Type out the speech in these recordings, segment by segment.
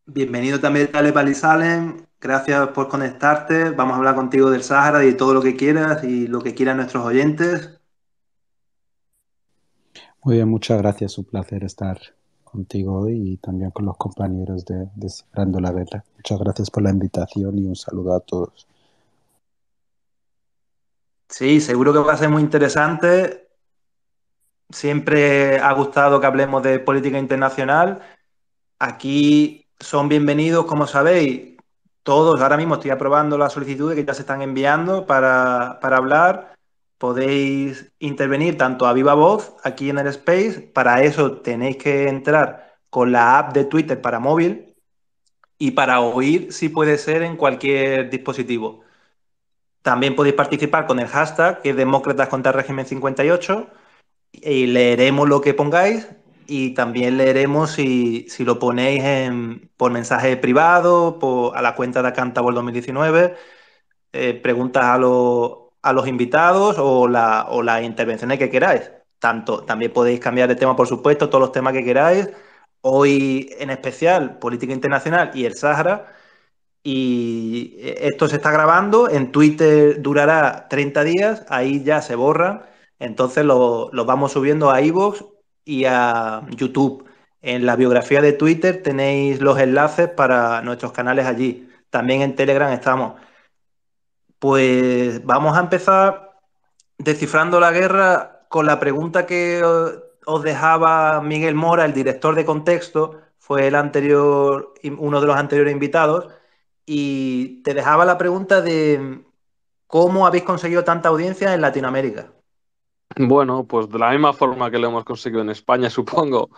Bienvenido también, Ale Palizalen. Gracias por conectarte. Vamos a hablar contigo del Sáhara y de todo lo que quieras y lo que quieran nuestros oyentes. Muy bien, muchas gracias. Un placer estar contigo hoy y también con los compañeros de Descifrando la Guerra. Muchas gracias por la invitación y un saludo a todos. Sí, seguro que va a ser muy interesante. Siempre ha gustado que hablemos de política internacional. Aquí son bienvenidos, como sabéis, todos. Ahora mismo estoy aprobando las solicitudes que ya se están enviando para hablar. Podéis intervenir tanto a viva voz aquí en el Space. Para eso tenéis que entrar con la app de Twitter para móvil y para oír si puede ser en cualquier dispositivo. También podéis participar con el hashtag que es Demócratas contra el régimen 58 y leeremos lo que pongáis y también leeremos si lo ponéis por mensaje privado, a la cuenta de Accountable 2019, preguntas a los invitados o las intervenciones que queráis. También podéis cambiar de tema, por supuesto, todos los temas que queráis. Hoy en especial, política internacional y el Sáhara. Y esto se está grabando, en Twitter durará 30 días, ahí ya se borra, entonces lo vamos subiendo a iVoox y a YouTube. En la biografía de Twitter tenéis los enlaces para nuestros canales allí. También en Telegram estamos. Pues vamos a empezar descifrando la guerra con la pregunta que os dejaba Miguel Mora, el director de Contexto, fue uno de los anteriores invitados, y te dejaba la pregunta de cómo habéis conseguido tanta audiencia en Latinoamérica. Bueno, pues de la misma forma que lo hemos conseguido en España, supongo.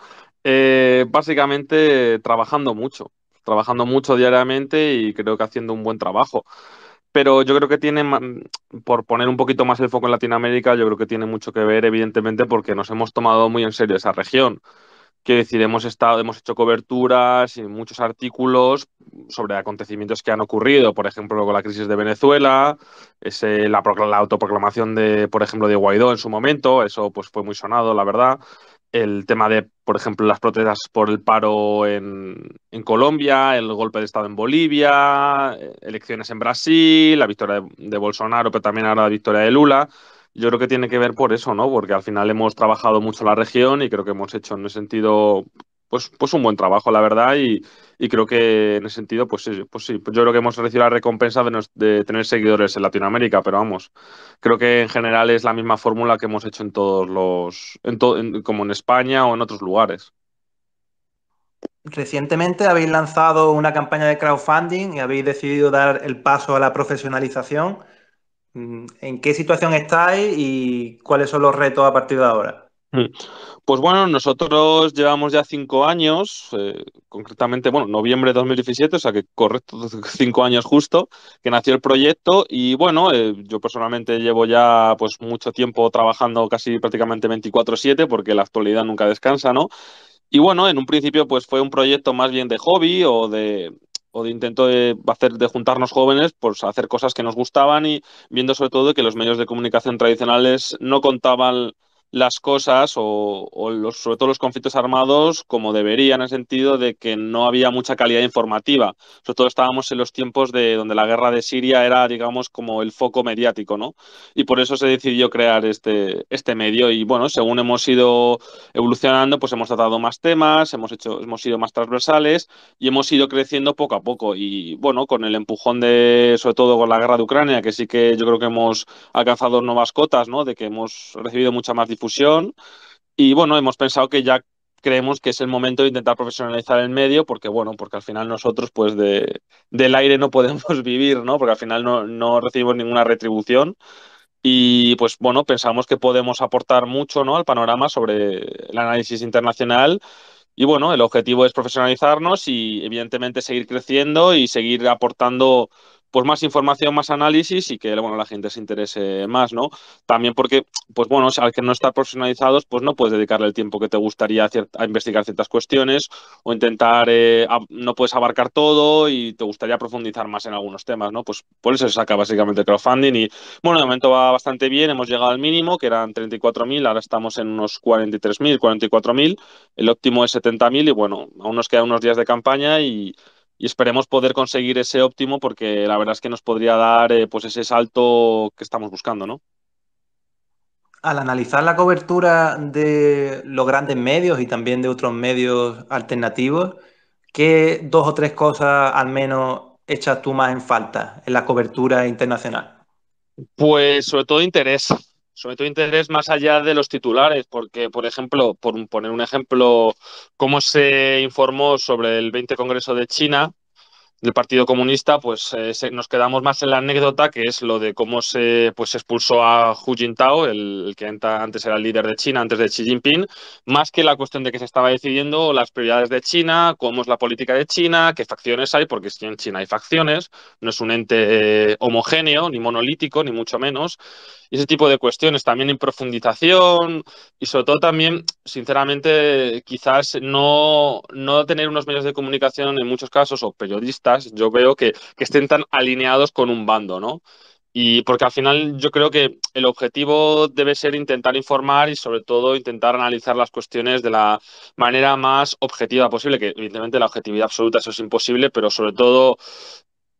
Básicamente trabajando mucho diariamente y creo que haciendo un buen trabajo. Pero yo creo que por poner un poquito más el foco en Latinoamérica, yo creo que tiene mucho que ver, evidentemente, porque nos hemos tomado muy en serio esa región. Quiero decir, hemos hecho coberturas y muchos artículos sobre acontecimientos que han ocurrido, por ejemplo, con la crisis de Venezuela, la autoproclamación de, por ejemplo, de Guaidó en su momento, eso pues fue muy sonado, la verdad. El tema de, por ejemplo, las protestas por el paro en Colombia, el golpe de Estado en Bolivia, elecciones en Brasil, la victoria de Bolsonaro, pero también ahora la victoria de Lula. Yo creo que tiene que ver por eso, ¿no? Porque al final hemos trabajado mucho la región y creo que hemos hecho en ese sentido, pues un buen trabajo, la verdad, y creo que en ese sentido, pues sí, pues yo creo que hemos recibido la recompensa de tener seguidores en Latinoamérica, pero vamos, creo que en general es la misma fórmula que hemos hecho en todos como en España o en otros lugares. Recientemente habéis lanzado una campaña de crowdfunding y habéis decidido dar el paso a la profesionalización. ¿En qué situación estáis y cuáles son los retos a partir de ahora? Mm. Pues bueno, nosotros llevamos ya 5 años, concretamente, bueno, noviembre de 2017, o sea que correcto, 5 años justo, que nació el proyecto y bueno, yo personalmente llevo ya pues mucho tiempo trabajando casi prácticamente 24/7 porque la actualidad nunca descansa, ¿no? Y bueno, en un principio pues fue un proyecto más bien de hobby o de intento de juntarnos jóvenes, pues a hacer cosas que nos gustaban y viendo sobre todo que los medios de comunicación tradicionales no contaban las cosas sobre todo los conflictos armados como deberían, en el sentido de que no había mucha calidad informativa. Sobre todo estábamos en los tiempos de donde la guerra de Siria era, digamos, como el foco mediático, ¿no? Y por eso se decidió crear este medio y bueno, según hemos ido evolucionando, pues hemos tratado más temas, hemos sido más transversales y hemos ido creciendo poco a poco. Y bueno, con el empujón sobre todo con la guerra de Ucrania, que sí que yo creo que hemos alcanzado nuevas cotas, ¿no? De que hemos recibido mucha más difusión. Y bueno, hemos pensado que ya creemos que es el momento de intentar profesionalizar el medio, porque bueno, porque al final nosotros pues del aire no podemos vivir, ¿no? Porque al final no recibimos ninguna retribución. Y pues bueno, pensamos que podemos aportar mucho, ¿no? Al panorama sobre el análisis internacional. Y bueno, el objetivo es profesionalizarnos y evidentemente seguir creciendo y seguir aportando pues más información, más análisis y que bueno, la gente se interese más, ¿no? También porque, pues bueno, al que no estar profesionalizados, pues no puedes dedicarle el tiempo que te gustaría a investigar ciertas cuestiones o intentar, no puedes abarcar todo y te gustaría profundizar más en algunos temas, ¿no? Pues por eso se saca básicamente el crowdfunding y bueno, de momento va bastante bien, hemos llegado al mínimo, que eran 34.000, ahora estamos en unos 43.000, 44.000. El óptimo es 70.000 y bueno, aún nos quedan unos días de campaña y y esperemos poder conseguir ese óptimo porque la verdad es que nos podría dar pues ese salto que estamos buscando, ¿no? Al analizar la cobertura de los grandes medios y también de otros medios alternativos, ¿qué dos o tres cosas al menos echas tú más en falta en la cobertura internacional? Pues sobre todo interés más allá de los titulares, porque, por ejemplo, por poner un ejemplo, cómo se informó sobre el 20 Congreso de China, del Partido Comunista, pues nos quedamos más en la anécdota, que es lo de cómo se expulsó a Hu Jintao, el que antes era el líder de China, antes de Xi Jinping, más que la cuestión de que se estaba decidiendo las prioridades de China, cómo es la política de China, qué facciones hay, porque sí, en China hay facciones, no es un ente homogéneo, ni monolítico, ni mucho menos, y ese tipo de cuestiones también en profundización y sobre todo también, sinceramente, quizás no tener unos medios de comunicación en muchos casos o periodistas, yo veo que estén tan alineados con un bando, ¿no? Y porque al final yo creo que el objetivo debe ser intentar informar y sobre todo intentar analizar las cuestiones de la manera más objetiva posible, que evidentemente la objetividad absoluta eso es imposible, pero sobre todo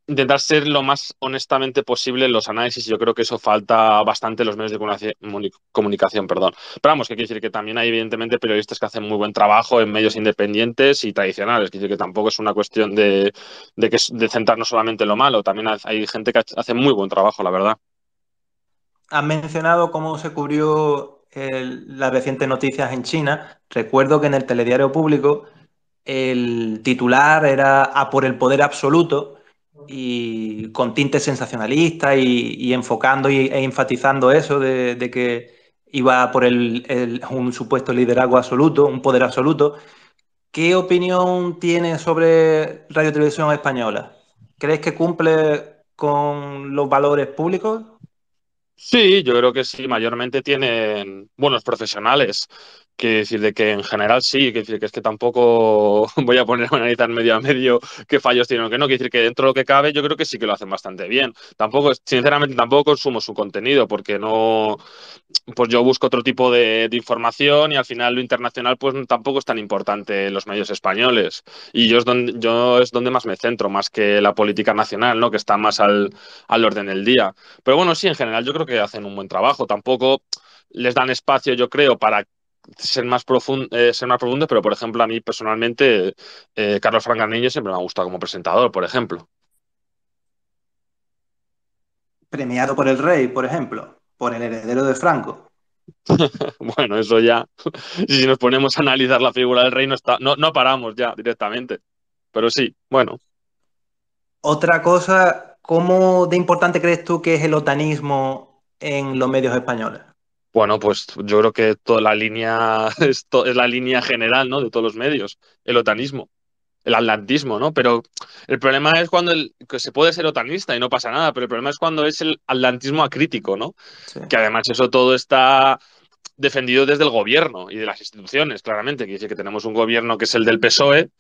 intentar ser lo más honestamente posible en los análisis. Yo creo que eso falta bastante en los medios de comunicación, perdón. Pero vamos, que quiere decir que también hay evidentemente periodistas que hacen muy buen trabajo en medios independientes y tradicionales. Quiere decir que tampoco es una cuestión de centrarnos solamente en lo malo. También hay gente que hace muy buen trabajo, la verdad. Has mencionado cómo se cubrió las recientes noticias en China. Recuerdo que en el telediario público el titular era "A por el poder absoluto" y con tintes sensacionalistas y enfocando e enfatizando eso de que iba por un supuesto liderazgo absoluto, un poder absoluto. ¿Qué opinión tienes sobre Radio Televisión Española? ¿Crees que cumple con los valores públicos? Sí, yo creo que sí, mayormente tienen buenos profesionales. Que decir de que en general sí, que decir que es que tampoco voy a poner a analizar medio a medio qué fallos tienen o qué no, que decir que dentro de lo que cabe yo creo que sí que lo hacen bastante bien. Tampoco, sinceramente, tampoco consumo su contenido porque no, pues yo busco otro tipo de información y al final lo internacional pues tampoco es tan importante en los medios españoles. Y yo es donde más me centro, más que la política nacional, ¿no? Que está más al orden del día. Pero bueno, sí, en general yo creo que hacen un buen trabajo. Tampoco les dan espacio, yo creo, para ser más profundo, pero por ejemplo, a mí personalmente, Carlos Franganiño siempre me ha gustado como presentador, por ejemplo. Premiado por el rey, por ejemplo, por el heredero de Franco. Bueno, eso ya, si nos ponemos a analizar la figura del rey, no paramos ya directamente. Pero sí, bueno. Otra cosa, ¿cómo de importante crees tú que es el otanismo en los medios españoles? Bueno, pues yo creo que toda la línea es la línea general, ¿no? De todos los medios, el otanismo, el atlantismo, ¿no? Pero el problema es cuando que se puede ser otanista y no pasa nada, pero el problema es cuando es el atlantismo acrítico, ¿no? Sí. Que además eso todo está defendido desde el gobierno y de las instituciones, claramente, que dice que tenemos un gobierno que es el del PSOE,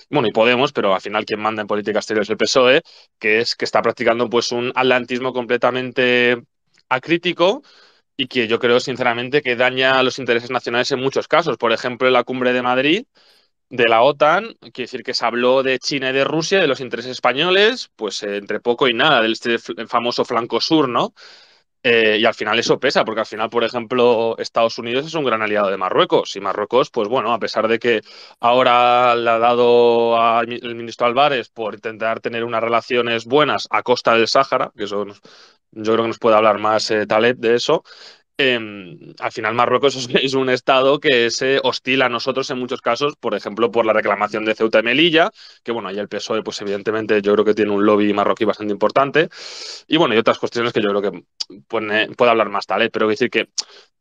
bueno, y Podemos, pero al final quien manda en política exterior es el PSOE, que está practicando pues un atlantismo completamente acrítico y que yo creo sinceramente que daña los intereses nacionales en muchos casos. Por ejemplo, en la cumbre de Madrid de la OTAN, quiere decir que se habló de China y de Rusia, de los intereses españoles, pues entre poco y nada, del famoso flanco sur, ¿no? Y al final eso pesa, porque al final, por ejemplo, Estados Unidos es un gran aliado de Marruecos. Y Marruecos, pues bueno, a pesar de que ahora le ha dado al ministro Álvarez por intentar tener unas relaciones buenas a costa del Sáhara, que eso yo creo que nos puede hablar más Taleb de eso, al final Marruecos es un estado que se hostil a nosotros en muchos casos, por ejemplo, por la reclamación de Ceuta y Melilla, que bueno, ahí el PSOE, pues evidentemente yo creo que tiene un lobby marroquí bastante importante, y bueno, y otras cuestiones que yo creo que puede hablar más tal, ¿eh? Pero decir que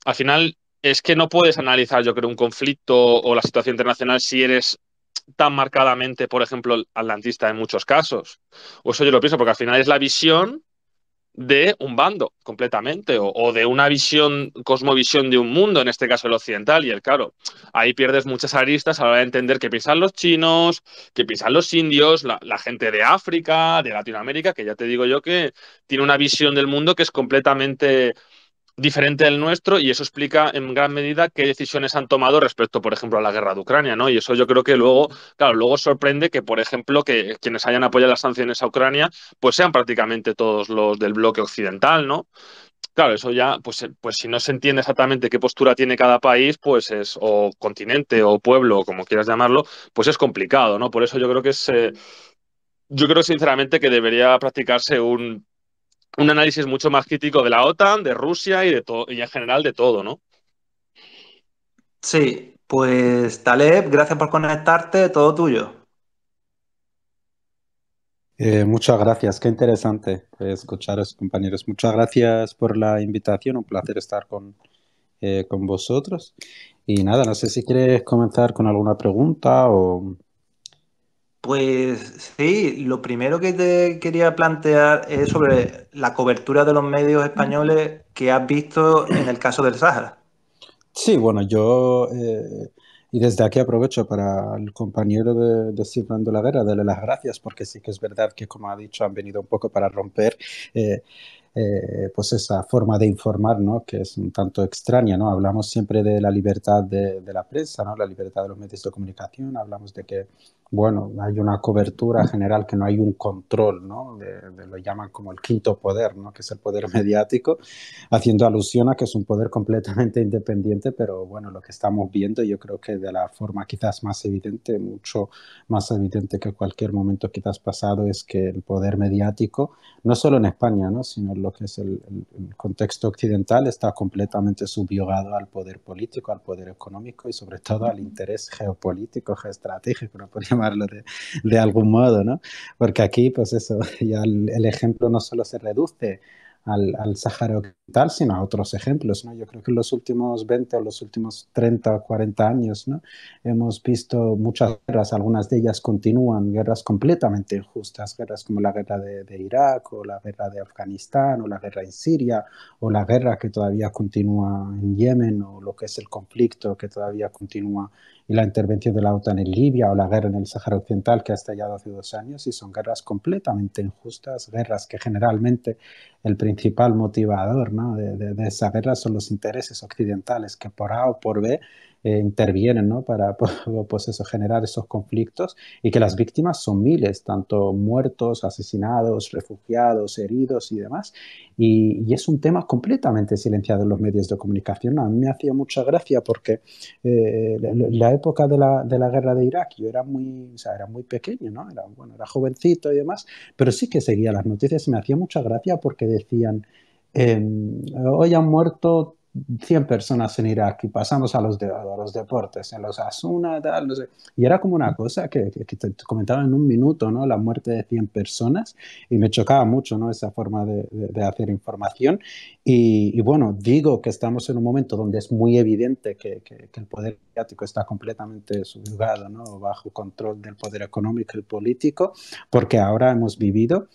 al final es que no puedes analizar, yo creo, un conflicto o la situación internacional si eres tan marcadamente, por ejemplo, atlantista en muchos casos. O eso yo lo pienso, porque al final es la visión de un bando completamente, o de una visión, cosmovisión de un mundo, en este caso el occidental, y claro, ahí pierdes muchas aristas a la hora de entender qué piensan los chinos, qué piensan los indios, la gente de África, de Latinoamérica, que ya te digo yo que tiene una visión del mundo que es completamente diferente del nuestro y eso explica en gran medida qué decisiones han tomado respecto, por ejemplo, a la guerra de Ucrania, ¿no? Y eso yo creo que luego, claro, luego sorprende que, por ejemplo, que quienes hayan apoyado las sanciones a Ucrania, pues sean prácticamente todos los del bloque occidental, ¿no? Claro, eso ya, pues si no se entiende exactamente qué postura tiene cada país, pues es, o continente, o pueblo, o como quieras llamarlo, pues es complicado, ¿no? Por eso yo creo que yo creo sinceramente que debería practicarse un análisis mucho más crítico de la OTAN, de Rusia y de todo, y en general de todo, ¿no? Sí, pues Taleb, gracias por conectarte, todo tuyo. Muchas gracias, qué interesante escucharos, compañeros. Muchas gracias por la invitación, un placer estar con vosotros. Y nada, no sé si quieres comenzar con alguna pregunta o... Pues sí, lo primero que te quería plantear es sobre la cobertura de los medios españoles que has visto en el caso del Sáhara. Sí, bueno, yo y desde aquí aprovecho para el compañero de Cifrando la Guerra, darle las gracias porque sí que es verdad que, como ha dicho, han venido un poco para romper eh, pues esa forma de informar, ¿no? Que es un tanto extraña, ¿no? Hablamos siempre de la libertad de la prensa, ¿no? La libertad de los medios de comunicación, hablamos de que, bueno, hay una cobertura general, que no hay un control, ¿no? Lo llaman como el quinto poder, ¿no? Que es el poder mediático, haciendo alusión a que es un poder completamente independiente, pero bueno, lo que estamos viendo yo creo que de la forma quizás más evidente, mucho más evidente que cualquier momento quizás pasado, es que el poder mediático, no solo en España, ¿no? Sino en lo que es el contexto occidental, está completamente subyugado al poder político, al poder económico y sobre todo al interés geopolítico, geoestratégico, no por llamarlo de algún modo, ¿no? Porque aquí, pues eso, ya el ejemplo no solo se reduce al Sáhara Occidental, sino a otros ejemplos, ¿no? Yo creo que en los últimos 20 o los últimos 30 o 40 años, ¿no? Hemos visto muchas guerras, algunas de ellas continúan, guerras completamente injustas, guerras como la guerra de Irak o la guerra de Afganistán o la guerra en Siria o la guerra que todavía continúa en Yemen o lo que es el conflicto que todavía continúa y la intervención de la OTAN en Libia o la guerra en el Sáhara Occidental que ha estallado hace 2 años y son guerras completamente injustas, guerras que generalmente el principal motivador, ¿no? de esa guerra son los intereses occidentales que por A o por B intervienen, ¿no? Para pues eso, generar esos conflictos y que las víctimas son miles, tanto muertos, asesinados, refugiados, heridos y demás. Y es un tema completamente silenciado en los medios de comunicación. A mí me hacía mucha gracia porque la época de la guerra de Irak yo era muy, o sea, era muy pequeño, ¿no? Era, bueno, era jovencito y demás, pero sí que seguía las noticias y me hacía mucha gracia porque decían, hoy han muerto 100 personas en Irak y pasamos a los deportes, en los Asuna, tal, no sé. Y era como una cosa que te comentaba en un minuto, ¿no? La muerte de 100 personas y me chocaba mucho, ¿no? Esa forma de hacer información. Y bueno, digo que estamos en un momento donde es muy evidente que el poder mediático está completamente subyugado, ¿no? Bajo control del poder económico y político, porque ahora hemos vivido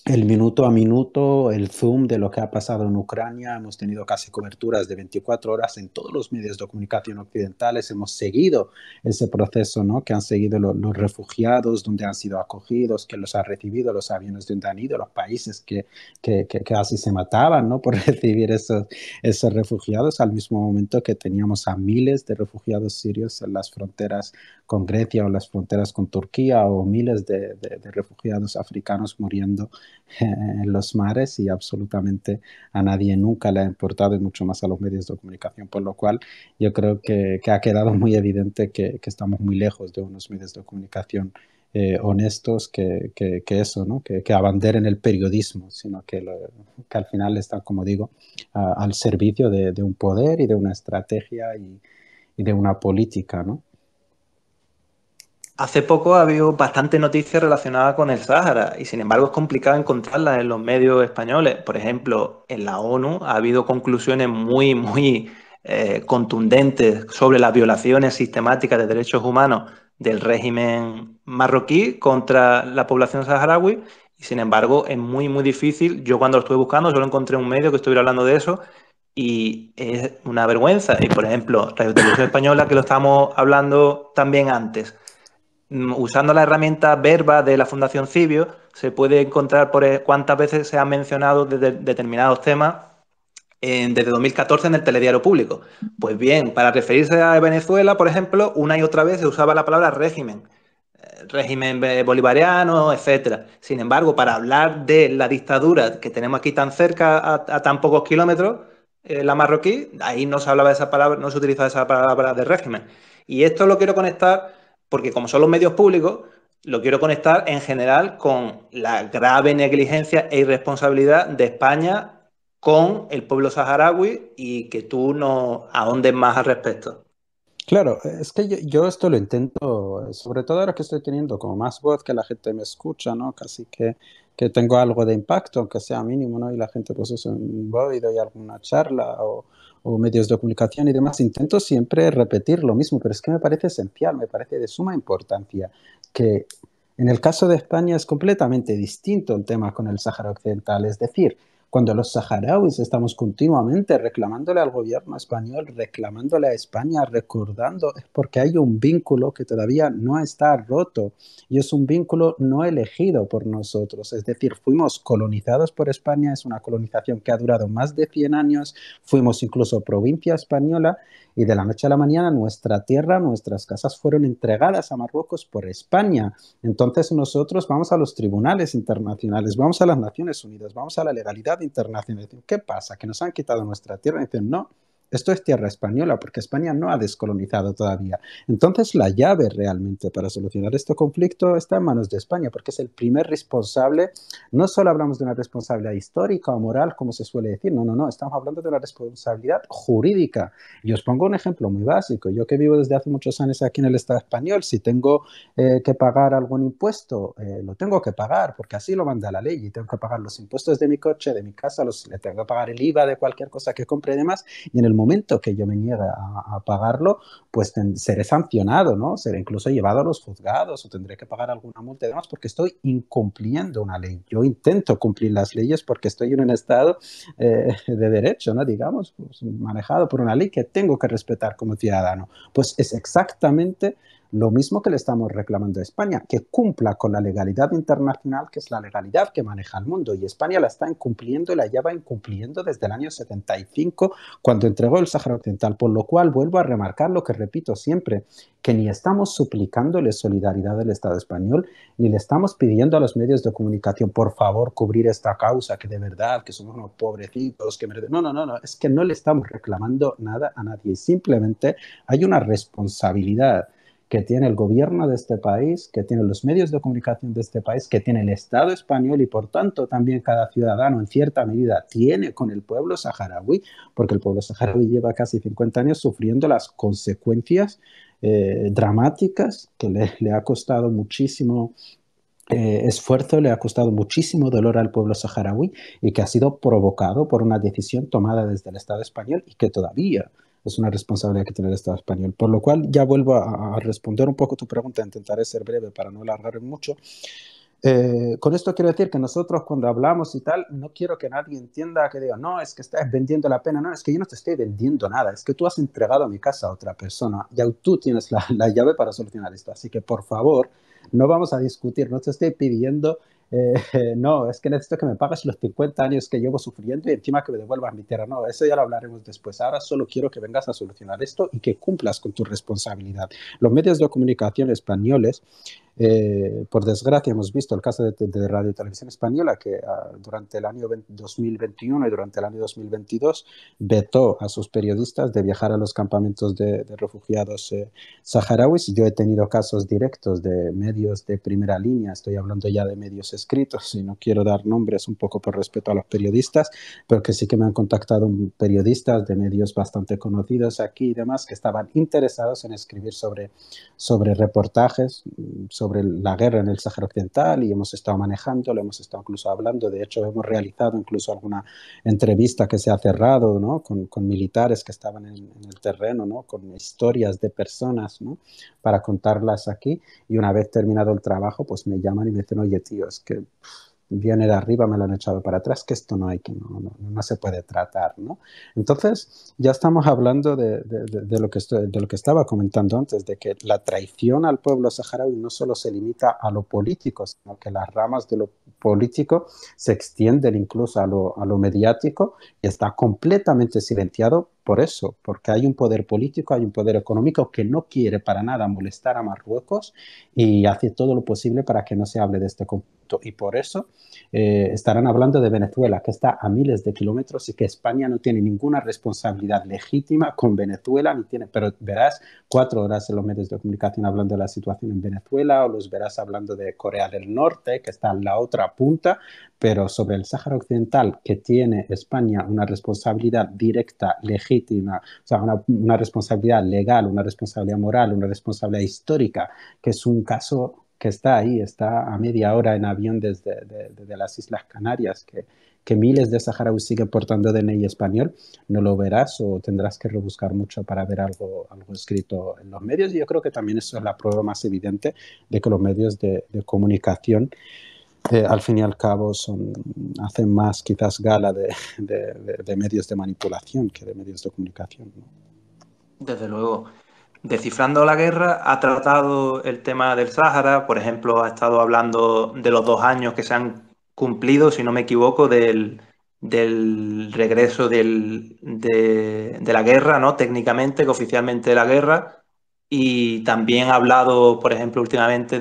el minuto a minuto, el zoom de lo que ha pasado en Ucrania. Hemos tenido casi coberturas de 24 horas en todos los medios de comunicación occidentales. Hemos seguido ese proceso, ¿no? Que han seguido los refugiados, donde han sido acogidos, que los han recibido, los aviones de donde han ido, los países que casi se mataban, ¿no? Por recibir esos refugiados, al mismo momento que teníamos a miles de refugiados sirios en las fronteras con Grecia o las fronteras con Turquía o miles de refugiados africanos muriendo en los mares y absolutamente a nadie nunca le ha importado y mucho más a los medios de comunicación, por lo cual yo creo que ha quedado muy evidente que estamos muy lejos de unos medios de comunicación honestos que eso, ¿no? Que abanderen el periodismo, sino que al final están, como digo, al servicio de un poder y de una estrategia y de una política, ¿no? Hace poco ha habido bastante noticias relacionadas con el Sáhara y sin embargo es complicado encontrarlas en los medios españoles. Por ejemplo, en la ONU ha habido conclusiones muy contundentes sobre las violaciones sistemáticas de derechos humanos del régimen marroquí contra la población saharaui y sin embargo es muy difícil. Yo cuando lo estuve buscando solo encontré un medio que estuviera hablando de eso y es una vergüenza. Y por ejemplo, Radio Televisión Española, que lo estábamos hablando también antes, usando la herramienta Verba de la Fundación Cibio, se puede encontrar por cuántas veces se han mencionado determinados temas desde 2014 en el telediario público. Pues bien, para referirse a Venezuela, por ejemplo, una y otra vez se usaba la palabra régimen bolivariano, etcétera. Sin embargo, para hablar de la dictadura que tenemos aquí tan cerca, a tan pocos kilómetros, la marroquí, ahí no se hablaba de esa palabra, no se utilizaba esa palabra de régimen. Y esto lo quiero conectar porque como son los medios públicos, lo quiero conectar en general con la grave negligencia e irresponsabilidad de España con el pueblo saharaui y que tú nos ahondes más al respecto. Claro, es que yo esto lo intento, sobre todo ahora que estoy teniendo como más voz, que la gente me escucha, ¿no? Casi que tengo algo de impacto, aunque sea mínimo, ¿no? Y la gente, pues eso, voy y doy alguna charla o medios de comunicación y demás, intento siempre repetir lo mismo, pero es que me parece esencial, me parece de suma importancia que en el caso de España es completamente distinto el tema con el Sáhara Occidental, es decir, cuando los saharauis estamos continuamente reclamándole al gobierno español, reclamándole a España, recordando, es porque hay un vínculo que todavía no está roto y es un vínculo no elegido por nosotros. Es decir, fuimos colonizados por España, es una colonización que ha durado más de 100 años, fuimos incluso provincia española y de la noche a la mañana nuestra tierra, nuestras casas fueron entregadas a Marruecos por España. Entonces nosotros vamos a los tribunales internacionales, vamos a las Naciones Unidas, vamos a la legalidad internacional. ¿Qué pasa? Que nos han quitado nuestra tierra y dicen, no, esto es tierra española porque España no ha descolonizado todavía. Entonces la llave realmente para solucionar este conflicto está en manos de España porque es el primer responsable. No solo hablamos de una responsabilidad histórica o moral, como se suele decir, no, no, no, estamos hablando de una responsabilidad jurídica. Y os pongo un ejemplo muy básico. Yo que vivo desde hace muchos años aquí en el Estado español, si tengo que pagar algún impuesto, lo tengo que pagar porque así lo manda la ley y tengo que pagar los impuestos de mi coche, de mi casa, le tengo que pagar el IVA de cualquier cosa que compre y demás, y en el momento que yo me niegue a pagarlo, pues seré sancionado, ¿no? Seré incluso llevado a los juzgados o tendré que pagar alguna multa y demás porque estoy incumpliendo una ley. Yo intento cumplir las leyes porque estoy en un estado de derecho, ¿no? Digamos, pues, manejado por una ley que tengo que respetar como ciudadano. Pues es exactamente lo mismo que le estamos reclamando a España, que cumpla con la legalidad internacional, que es la legalidad que maneja el mundo. Y España la está incumpliendo y la lleva incumpliendo desde el año 75, cuando entregó el Sáhara Occidental. Por lo cual vuelvo a remarcar lo que repito siempre, que ni estamos suplicándole solidaridad del Estado español, ni le estamos pidiendo a los medios de comunicación, por favor, cubrir esta causa, que de verdad, que somos unos pobrecitos, que merecen. No, no, no, no, es que no le estamos reclamando nada a nadie. Simplemente hay una responsabilidad que tiene el gobierno de este país, que tiene los medios de comunicación de este país, que tiene el Estado español y por tanto también cada ciudadano en cierta medida tiene con el pueblo saharaui, porque el pueblo saharaui lleva casi 50 años sufriendo las consecuencias dramáticas que le ha costado muchísimo esfuerzo, le ha costado muchísimo dolor al pueblo saharaui y que ha sido provocado por una decisión tomada desde el Estado español y que todavía es una responsabilidad que tiene el Estado español. Por lo cual ya vuelvo a responder un poco tu pregunta, intentaré ser breve para no alargar mucho. Con esto quiero decir que nosotros cuando hablamos y tal, no quiero que nadie entienda que diga, no, es que estás vendiendo la pena, no, es que yo no te estoy vendiendo nada, es que tú has entregado mi casa a otra persona, ya tú tienes la llave para solucionar esto, así que por favor, no vamos a discutir, no te estoy pidiendo, no, es que necesito que me pagues los 50 años que llevo sufriendo y encima que me devuelvas mi tierra, no, eso ya lo hablaremos después, ahora solo quiero que vengas a solucionar esto y que cumplas con tu responsabilidad. Los medios de comunicación españoles, por desgracia, hemos visto el caso de Radio y Televisión Española que durante el año 2021 y durante el año 2022 vetó a sus periodistas de viajar a los campamentos de refugiados saharauis. Yo he tenido casos directos de medios de primera línea, estoy hablando ya de medios escritos y no quiero dar nombres un poco por respeto a los periodistas, pero que sí que me han contactado periodistas de medios bastante conocidos aquí y demás que estaban interesados en escribir sobre reportajes, sobre la guerra en el Sáhara Occidental y hemos estado manejándolo, hemos estado incluso hablando, de hecho hemos realizado incluso alguna entrevista que se ha cerrado, ¿no? con militares que estaban en el terreno, ¿no? Con historias de personas, ¿no? Para contarlas aquí y una vez terminado el trabajo pues me llaman y me dicen, oye tío, es que viene de arriba, me lo han echado para atrás, que esto no hay, que no se puede tratar, ¿no? Entonces, ya estamos hablando de lo que de lo que estaba comentando antes, de que la traición al pueblo saharaui no solo se limita a lo político, sino que las ramas de lo político se extienden incluso a lo mediático y está completamente silenciado por eso, porque hay un poder político, hay un poder económico que no quiere para nada molestar a Marruecos y hace todo lo posible para que no se hable de este conflicto. Y por eso estarán hablando de Venezuela, que está a miles de kilómetros y que España no tiene ninguna responsabilidad legítima con Venezuela, ni tiene, pero verás 4 horas en los medios de comunicación hablando de la situación en Venezuela, o los verás hablando de Corea del Norte, que está en la otra punta, pero sobre el Sáhara Occidental, que tiene España una responsabilidad directa, legítima, o sea, una responsabilidad legal, una responsabilidad moral, una responsabilidad histórica, que es un caso que está ahí, está a media hora en avión desde las Islas Canarias, que miles de saharauis siguen portando DNI español, no lo verás o tendrás que rebuscar mucho para ver algo escrito en los medios. Y yo creo que también eso es la prueba más evidente de que los medios de comunicación al fin y al cabo hacen más quizás gala de medios de manipulación que de medios de comunicación, ¿no? Desde luego. Descifrando la guerra ha tratado el tema del Sáhara, por ejemplo, ha estado hablando de los 2 años que se han cumplido, si no me equivoco, del regreso de la guerra, ¿no? Técnicamente, que oficialmente de la guerra. Y también ha hablado, por ejemplo, últimamente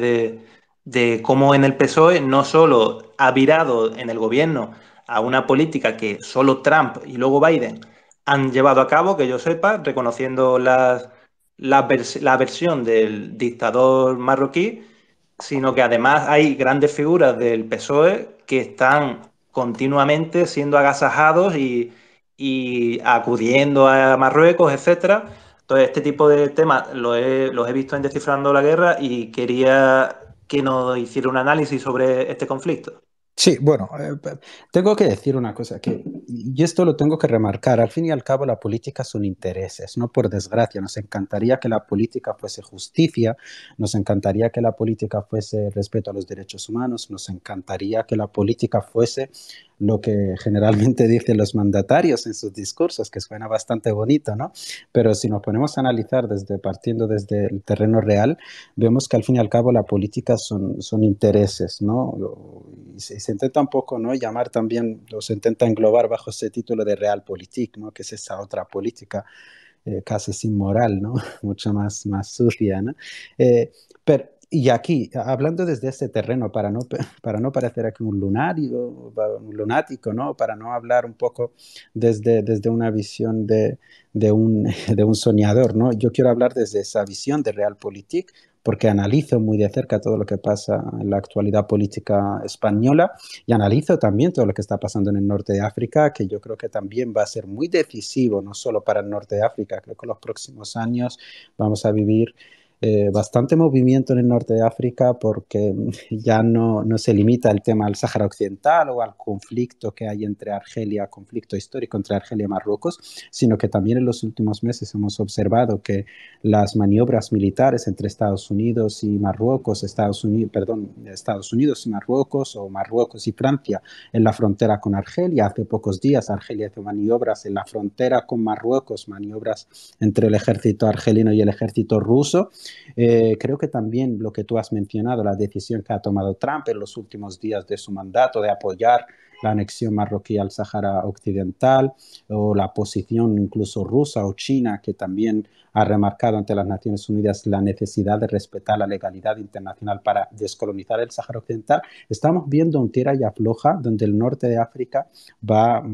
de cómo en el PSOE no solo ha virado en el gobierno a una política que solo Trump y luego Biden han llevado a cabo, que yo sepa, reconociendo la versión del dictador marroquí, sino que además hay grandes figuras del PSOE que están continuamente siendo agasajados y acudiendo a Marruecos, etcétera. Entonces, este tipo de temas los he visto en Descifrando la Guerra y quería que nos hiciera un análisis sobre este conflicto. Sí, bueno, tengo que decir una cosa, y esto lo tengo que remarcar, al fin y al cabo la política son intereses, no por desgracia, nos encantaría que la política fuese justicia, nos encantaría que la política fuese respeto a los derechos humanos, nos encantaría que la política fuese lo que generalmente dicen los mandatarios en sus discursos, que suena bastante bonito, ¿no? Pero si nos ponemos a analizar partiendo desde el terreno real, vemos que al fin y al cabo la política son intereses, ¿no? Y se intenta un poco, ¿no? Llamar también, o se intenta englobar bajo ese título de realpolitik, ¿no? Que es esa otra política casi sin moral, ¿no? Mucho más sucia, ¿no? Pero, y aquí, hablando desde ese terreno, para no parecer aquí un lunático, ¿no? Para no hablar un poco desde una visión de un soñador, ¿no? Yo quiero hablar desde esa visión de Realpolitik, porque analizo muy de cerca todo lo que pasa en la actualidad política española y analizo también todo lo que está pasando en el norte de África, que yo creo que también va a ser muy decisivo, no solo para el norte de África, creo que en los próximos años vamos a vivir bastante movimiento en el norte de África porque ya no se limita el tema al Sáhara Occidental o al conflicto que hay entre Argelia, conflicto histórico entre Argelia y Marruecos, sino que también en los últimos meses hemos observado que las maniobras militares entre Estados Unidos y Marruecos, Estados Unidos y Marruecos o Marruecos y Francia en la frontera con Argelia. Hace pocos días Argelia hizo maniobras en la frontera con Marruecos, maniobras entre el ejército argelino y el ejército ruso. Creo que también lo que tú has mencionado, la decisión que ha tomado Trump en los últimos días de su mandato de apoyar la anexión marroquí al Sáhara Occidental, o la posición incluso rusa o china, que también ha remarcado ante las Naciones Unidas la necesidad de respetar la legalidad internacional para descolonizar el Sáhara Occidental. Estamos viendo un tira y afloja donde el norte de África va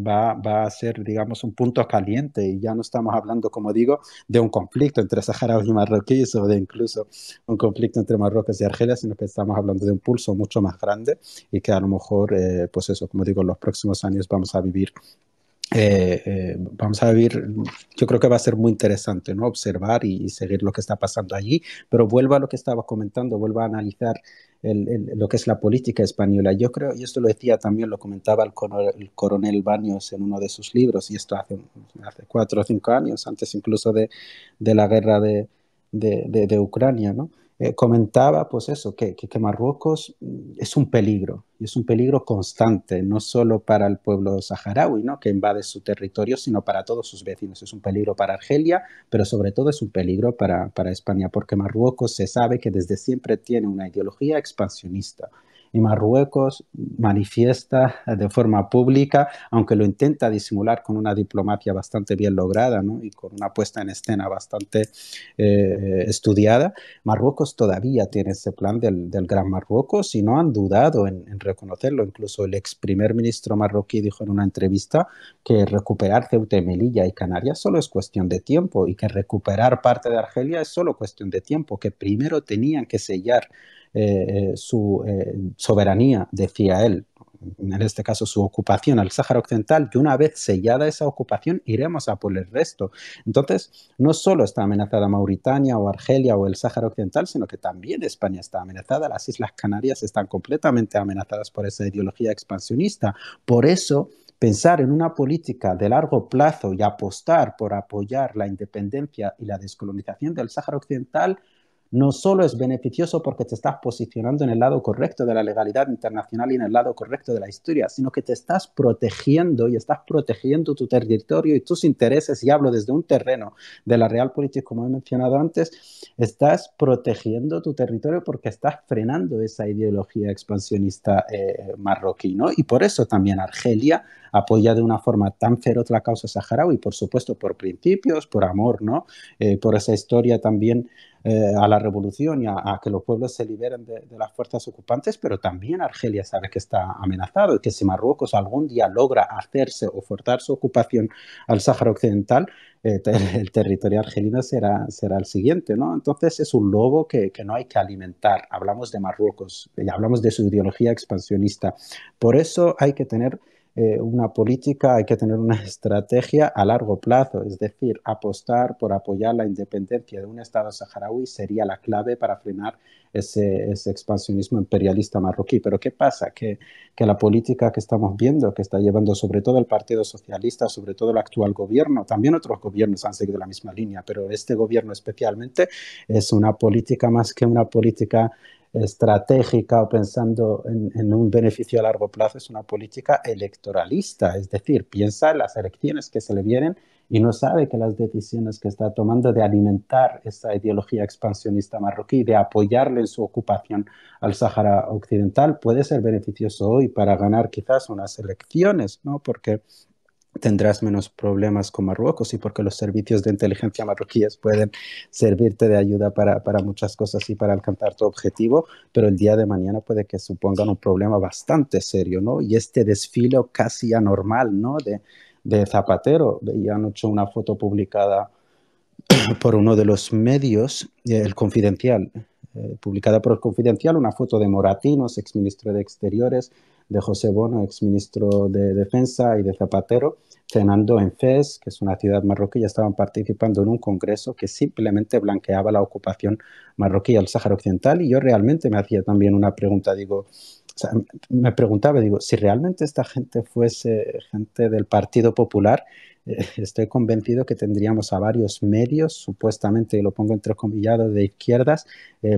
a ser, digamos, un punto caliente, y ya no estamos hablando, como digo, de un conflicto entre saharauis y marroquíes o de incluso un conflicto entre Marruecos y Argelia, sino que estamos hablando de un pulso mucho más grande y que a lo mejor, pues eso, como digo, en los próximos años vamos a vivir, yo creo que va a ser muy interesante, ¿no? Observar y seguir lo que está pasando allí, pero vuelvo a lo que estaba comentando, vuelvo a analizar lo que es la política española. Yo creo, y esto lo decía también, lo comentaba el coronel Baños en uno de sus libros, y esto hace 4 o 5 años, antes incluso de la guerra de Ucrania, ¿no? Comentaba pues eso, que Marruecos es un peligro, y es un peligro constante, no solo para el pueblo saharaui, ¿no?, que invade su territorio, sino para todos sus vecinos. Es un peligro para Argelia, pero sobre todo es un peligro para España, porque Marruecos se sabe que desde siempre tiene una ideología expansionista. Y Marruecos manifiesta de forma pública, aunque lo intenta disimular con una diplomacia bastante bien lograda, ¿no?, y con una puesta en escena bastante estudiada, Marruecos todavía tiene ese plan del Gran Marruecos y no han dudado en reconocerlo. Incluso el ex primer ministro marroquí dijo en una entrevista que recuperar Ceuta y Melilla y Canarias solo es cuestión de tiempo, y que recuperar parte de Argelia es solo cuestión de tiempo, que primero tenían que sellar su soberanía, decía él, en este caso su ocupación al Sáhara Occidental, y una vez sellada esa ocupación iremos a por el resto. Entonces, no solo está amenazada Mauritania o Argelia o el Sáhara Occidental, sino que también España está amenazada. Las Islas Canarias están completamente amenazadas por esa ideología expansionista. Por eso, pensar en una política de largo plazo y apostar por apoyar la independencia y la descolonización del Sáhara Occidental no solo es beneficioso porque te estás posicionando en el lado correcto de la legalidad internacional y en el lado correcto de la historia, sino que te estás protegiendo y estás protegiendo tu territorio y tus intereses, y hablo desde un terreno de la realpolitik, como he mencionado antes, estás protegiendo tu territorio porque estás frenando esa ideología expansionista marroquí, ¿no? Y por eso también Argelia apoya de una forma tan feroz la causa saharaui, por supuesto por principios, por amor, ¿no? Por esa historia también a la revolución y a que los pueblos se liberen de las fuerzas ocupantes, pero también Argelia sabe que está amenazado y que si Marruecos algún día logra hacerse o forzar su ocupación al Sáhara Occidental, el territorio argelino será el siguiente, ¿no? Entonces es un lobo que no hay que alimentar. Hablamos de Marruecos y hablamos de su ideología expansionista. Por eso hay que tener una política, hay que tener una estrategia a largo plazo, es decir, apostar por apoyar la independencia de un Estado saharaui sería la clave para frenar ese expansionismo imperialista marroquí. Pero ¿qué pasa? Que la política que estamos viendo, que está llevando sobre todo el Partido Socialista, sobre todo el actual gobierno, también otros gobiernos han seguido la misma línea, pero este gobierno especialmente es una política más que una política estratégica o pensando en un beneficio a largo plazo, es una política electoralista, es decir, piensa en las elecciones que se le vienen y no sabe que las decisiones que está tomando de alimentar esa ideología expansionista marroquí, de apoyarle en su ocupación al Sáhara Occidental, puede ser beneficioso hoy para ganar quizás unas elecciones, ¿no? Porque tendrás menos problemas con Marruecos y porque los servicios de inteligencia marroquíes pueden servirte de ayuda para muchas cosas y para alcanzar tu objetivo, pero el día de mañana puede que supongan un problema bastante serio, ¿no? Y este desfile casi anormal, ¿no?, de Zapatero. Han hecho una foto publicada por uno de los medios, El Confidencial, publicada por El Confidencial, una foto de Moratinos, exministro de Exteriores, de José Bono, exministro de Defensa, y de Zapatero, cenando en Fez, que es una ciudad marroquí. Ya estaban participando en un congreso que simplemente blanqueaba la ocupación marroquí al Sáhara Occidental. Y yo realmente me hacía también una pregunta, digo, o sea, me preguntaba, digo, si realmente esta gente fuese gente del Partido Popular, estoy convencido que tendríamos a varios medios, supuestamente, y lo pongo entrecomillado, de izquierdas,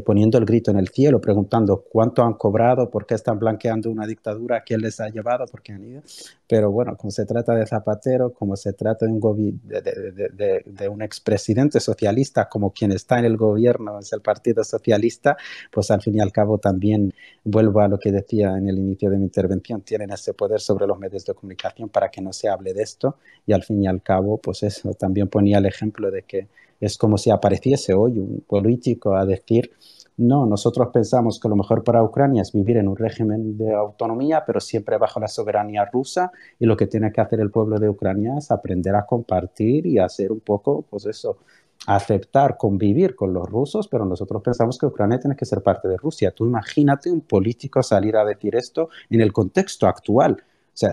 poniendo el grito en el cielo, preguntando cuánto han cobrado, por qué están blanqueando una dictadura, quién les ha llevado, por qué han ido. Pero bueno, como se trata de Zapatero, como se trata de un expresidente socialista, como quien está en el gobierno es el Partido Socialista, pues al fin y al cabo también vuelvo a lo que decía en el inicio de mi intervención, tienen ese poder sobre los medios de comunicación para que no se hable de esto, y al fin y al cabo, pues eso, también ponía el ejemplo de que es como si apareciese hoy un político a decir, no, nosotros pensamos que lo mejor para Ucrania es vivir en un régimen de autonomía, pero siempre bajo la soberanía rusa, y lo que tiene que hacer el pueblo de Ucrania es aprender a compartir y hacer un poco, pues eso, aceptar, convivir con los rusos, pero nosotros pensamos que Ucrania tiene que ser parte de Rusia. Tú imagínate un político salir a decir esto en el contexto actual. O sea,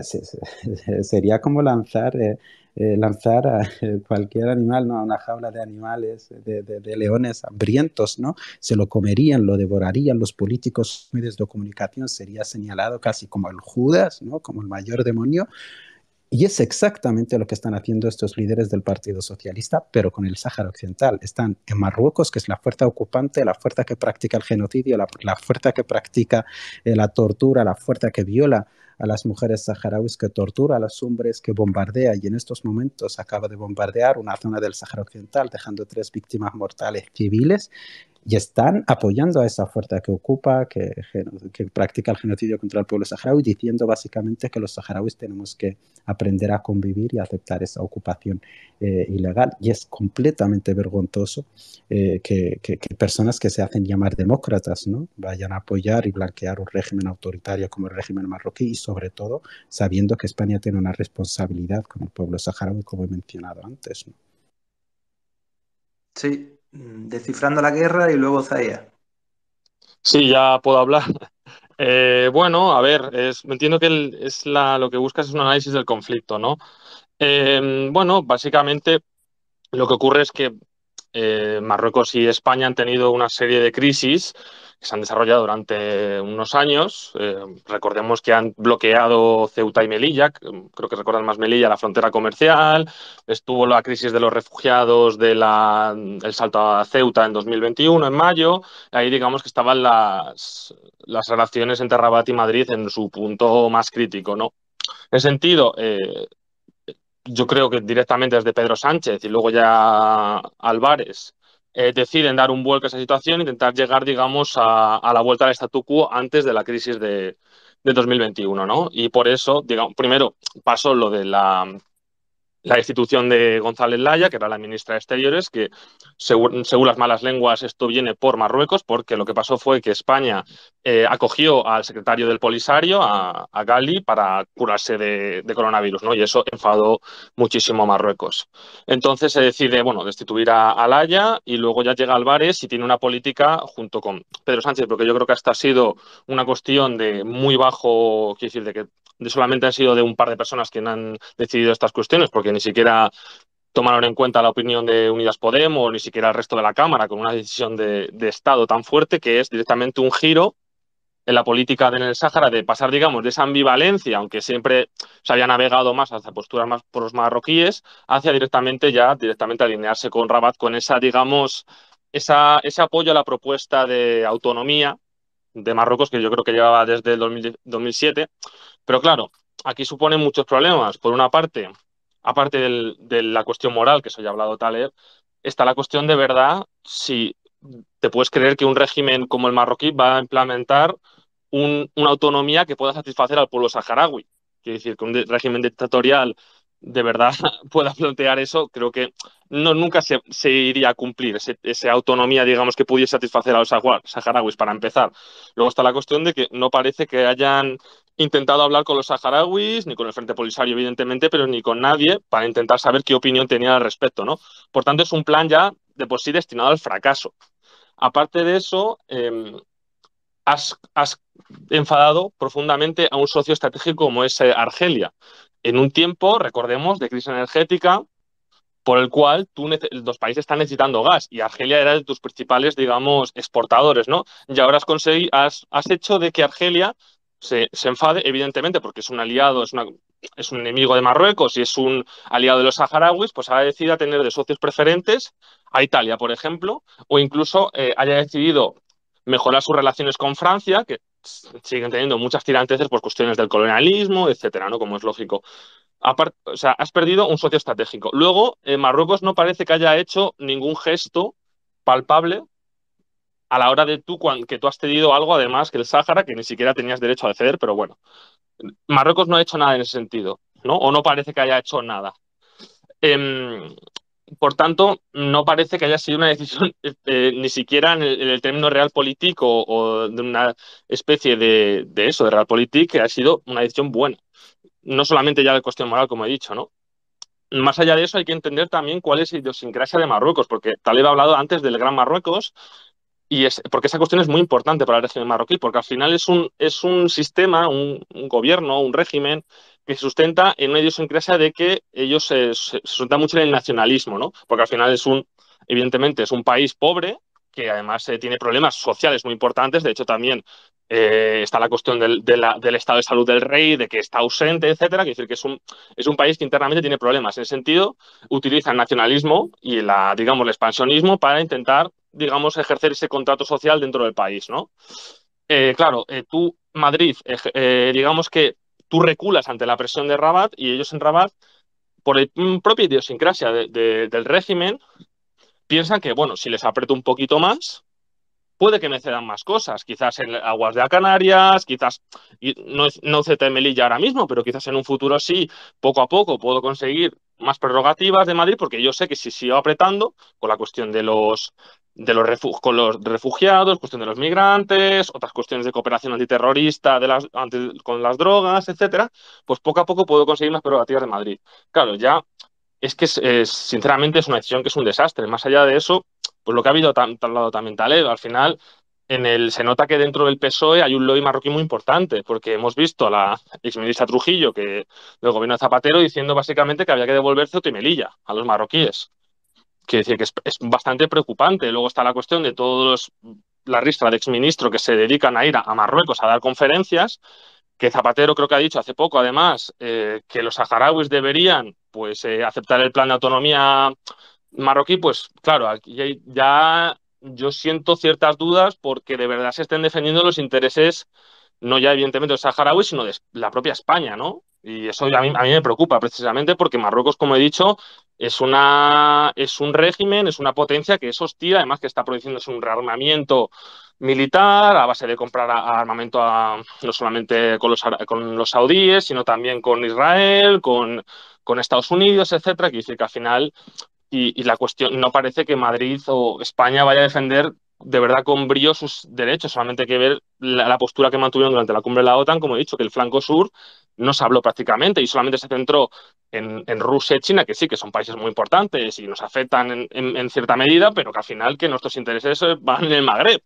sería como lanzar a cualquier animal, ¿no?, a una jaula de animales, de leones hambrientos, ¿no? Se lo comerían, lo devorarían los políticos, medios de comunicación, sería señalado casi como el Judas, ¿no?, como el mayor demonio. Y es exactamente lo que están haciendo estos líderes del Partido Socialista, pero con el Sáhara Occidental. Están en Marruecos, que es la fuerza ocupante, la fuerza que practica el genocidio, la fuerza que practica la tortura, la fuerza que viola a las mujeres saharauis, que tortura a los hombres, que bombardea, y en estos momentos acaba de bombardear una zona del Sáhara Occidental, dejando 3 víctimas mortales civiles, y están apoyando a esa fuerza que ocupa, que practica el genocidio contra el pueblo saharaui, diciendo básicamente que los saharauis tenemos que aprender a convivir y a aceptar esa ocupación ilegal. Y es completamente vergonzoso que personas que se hacen llamar demócratas, ¿no?, vayan a apoyar y blanquear un régimen autoritario como el régimen marroquí, y sobre todo sabiendo que España tiene una responsabilidad con el pueblo saharaui, como he mencionado antes, ¿no? Sí, descifrando la guerra y luego Zaya. Sí, ya puedo hablar. Bueno, a ver, entiendo que lo que buscas es un análisis del conflicto, ¿no? Bueno, básicamente lo que ocurre es que Marruecos y España han tenido una serie de crisis que se han desarrollado durante unos años. Recordemos que han bloqueado Ceuta y Melilla, creo que recuerdan más Melilla, la frontera comercial. Estuvo la crisis de los refugiados el salto a Ceuta en 2021, en mayo. Ahí digamos que estaban las relaciones entre Rabat y Madrid en su punto más crítico, ¿no? En ese sentido, yo creo que directamente desde Pedro Sánchez y luego ya Álvarez deciden dar un vuelco a esa situación e intentar llegar, digamos, a la vuelta al statu quo antes de la crisis de 2021, ¿no? Y por eso, digamos, primero pasó lo de la destitución de González Laya, que era la ministra de Exteriores, que según las malas lenguas esto viene por Marruecos, porque lo que pasó fue que España acogió al secretario del Polisario, a Gali, para curarse de coronavirus, ¿no? Y eso enfadó muchísimo a Marruecos. Entonces se decide, bueno, destituir a Laya, y luego ya llega Álvarez y tiene una política junto con Pedro Sánchez, porque yo creo que hasta ha sido una cuestión de muy bajo, quiero decir, de que solamente han sido de un par de personas que han decidido estas cuestiones, porque ni siquiera tomaron en cuenta la opinión de Unidas Podemos, ni siquiera el resto de la Cámara, con una decisión de Estado tan fuerte que es directamente un giro en la política en el Sáhara, de pasar, digamos, de esa ambivalencia, aunque siempre se había navegado más hacia posturas más por los marroquíes, hacia directamente alinearse con Rabat, con esa, digamos, ese apoyo a la propuesta de autonomía de Marruecos, que yo creo que llevaba desde el 2007. Pero claro, aquí supone muchos problemas. Por una parte, aparte de la cuestión moral, que eso ya ha hablado Taleb, está la cuestión de verdad si te puedes creer que un régimen como el marroquí va a implementar una autonomía que pueda satisfacer al pueblo saharaui. Quiere decir que un régimen dictatorial de verdad pueda plantear eso, creo que nunca se iría a cumplir esa autonomía, digamos, que pudiese satisfacer a los saharauis, para empezar. Luego está la cuestión de que no parece que hayan intentado hablar con los saharauis, ni con el Frente Polisario, evidentemente, pero ni con nadie para intentar saber qué opinión tenían al respecto, ¿no? Por tanto, es un plan ya de por sí destinado al fracaso. Aparte de eso, has enfadado profundamente a un socio estratégico como es Argelia, en un tiempo, recordemos, de crisis energética, por el cual los países están necesitando gas, y Argelia era de tus principales, digamos, exportadores, ¿no? Y ahora has hecho de que Argelia se enfade, evidentemente, porque es un aliado, es un enemigo de Marruecos y es un aliado de los saharauis, pues ahora decida tener de socios preferentes a Italia, por ejemplo, o incluso haya decidido mejorar sus relaciones con Francia, que siguen teniendo muchas tiranteces por cuestiones del colonialismo, etcétera, ¿no? Como es lógico. Aparte, o sea, has perdido un socio estratégico. Luego, Marruecos no parece que haya hecho ningún gesto palpable a la hora de que tú has cedido algo, además, que el Sáhara, que ni siquiera tenías derecho a ceder, pero bueno. Marruecos no ha hecho nada en ese sentido, ¿no? O no parece que haya hecho nada. Eh, por tanto, no parece que haya sido una decisión, ni siquiera en el término realpolitik o de una especie de eso, de realpolitik, que ha sido una decisión buena. No solamente ya de cuestión moral, como he dicho, ¿no? Más allá de eso, hay que entender también cuál es la idiosincrasia de Marruecos, porque Taleb ha hablado antes del Gran Marruecos, porque esa cuestión es muy importante para el régimen marroquí, porque al final es un sistema, un gobierno, un régimen que se sustenta en una idiosincrasia de que ellos se sustentan mucho en el nacionalismo, ¿no? Porque al final evidentemente es un país pobre, que además tiene problemas sociales muy importantes. De hecho, también está la cuestión del estado de salud del rey, de que está ausente, etcétera. Quiere decir que es un país que internamente tiene problemas. En ese sentido, utiliza el nacionalismo y digamos, el expansionismo para intentar, digamos, ejercer ese contrato social dentro del país, ¿no? Claro, tú, Madrid, digamos que tú reculas ante la presión de Rabat y ellos en Rabat, por la propia idiosincrasia del régimen, piensan que, bueno, si les aprieto un poquito más, puede que me cedan más cosas, quizás en aguas de Canarias, quizás, y no Ceuta y Melilla ahora mismo, pero quizás en un futuro sí, poco a poco puedo conseguir más prerrogativas de Madrid, porque yo sé que si sigo apretando con la cuestión con los refugiados, cuestión de los migrantes, otras cuestiones de cooperación antiterrorista con las drogas, etcétera, pues poco a poco puedo conseguir más prerrogativas de Madrid. Claro, ya es que sinceramente es una decisión que es un desastre. Más allá de eso, pues lo que ha habido tal lado también Taleb, al final se nota que dentro del PSOE hay un lobby marroquí muy importante, porque hemos visto a la exministra Trujillo, del gobierno de Zapatero, diciendo básicamente que había que devolver Ceuta y Melilla a los marroquíes. Quiere decir que es bastante preocupante. Luego está la cuestión de la ristra de exministros que se dedican a ir a Marruecos a dar conferencias, que Zapatero creo que ha dicho hace poco, además, que los saharauis deberían pues, aceptar el plan de autonomía marroquí. Pues claro, aquí ya yo siento ciertas dudas porque de verdad se estén defendiendo los intereses, no ya evidentemente de los saharauis, sino de la propia España, ¿no? Y eso a mí me preocupa precisamente porque Marruecos, como he dicho, es un régimen, es una potencia que es hostil, además que está produciéndose un rearmamiento militar a base de comprar armamento no solamente con los saudíes, sino también con Israel, con Estados Unidos, etcétera. Que dice que al final, y la cuestión, no parece que Madrid o España vaya a defender de verdad con brío sus derechos. Solamente hay que ver la postura que mantuvieron durante la cumbre de la OTAN, como he dicho, que el flanco sur no se habló prácticamente y solamente se centró en Rusia y China, que sí, que son países muy importantes y nos afectan en cierta medida, pero que al final que nuestros intereses van en el Magreb.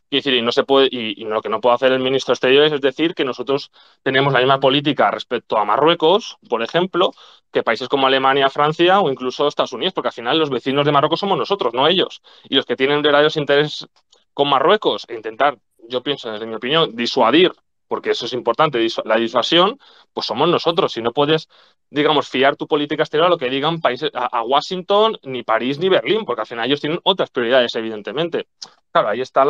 Quiero decir, y no se puede, y lo que no puede hacer el ministro de Exteriores es decir que nosotros tenemos la misma política respecto a Marruecos, por ejemplo, que países como Alemania, Francia o incluso Estados Unidos, porque al final los vecinos de Marruecos somos nosotros, no ellos. Y los que tienen verdaderos intereses con Marruecos e intentar, yo pienso, desde mi opinión, disuadir, porque eso es importante, la disuasión, pues somos nosotros. Si no puedes, digamos, fiar tu política exterior a lo que digan países, a Washington, ni París, ni Berlín, porque al final ellos tienen otras prioridades, evidentemente. Claro, ahí está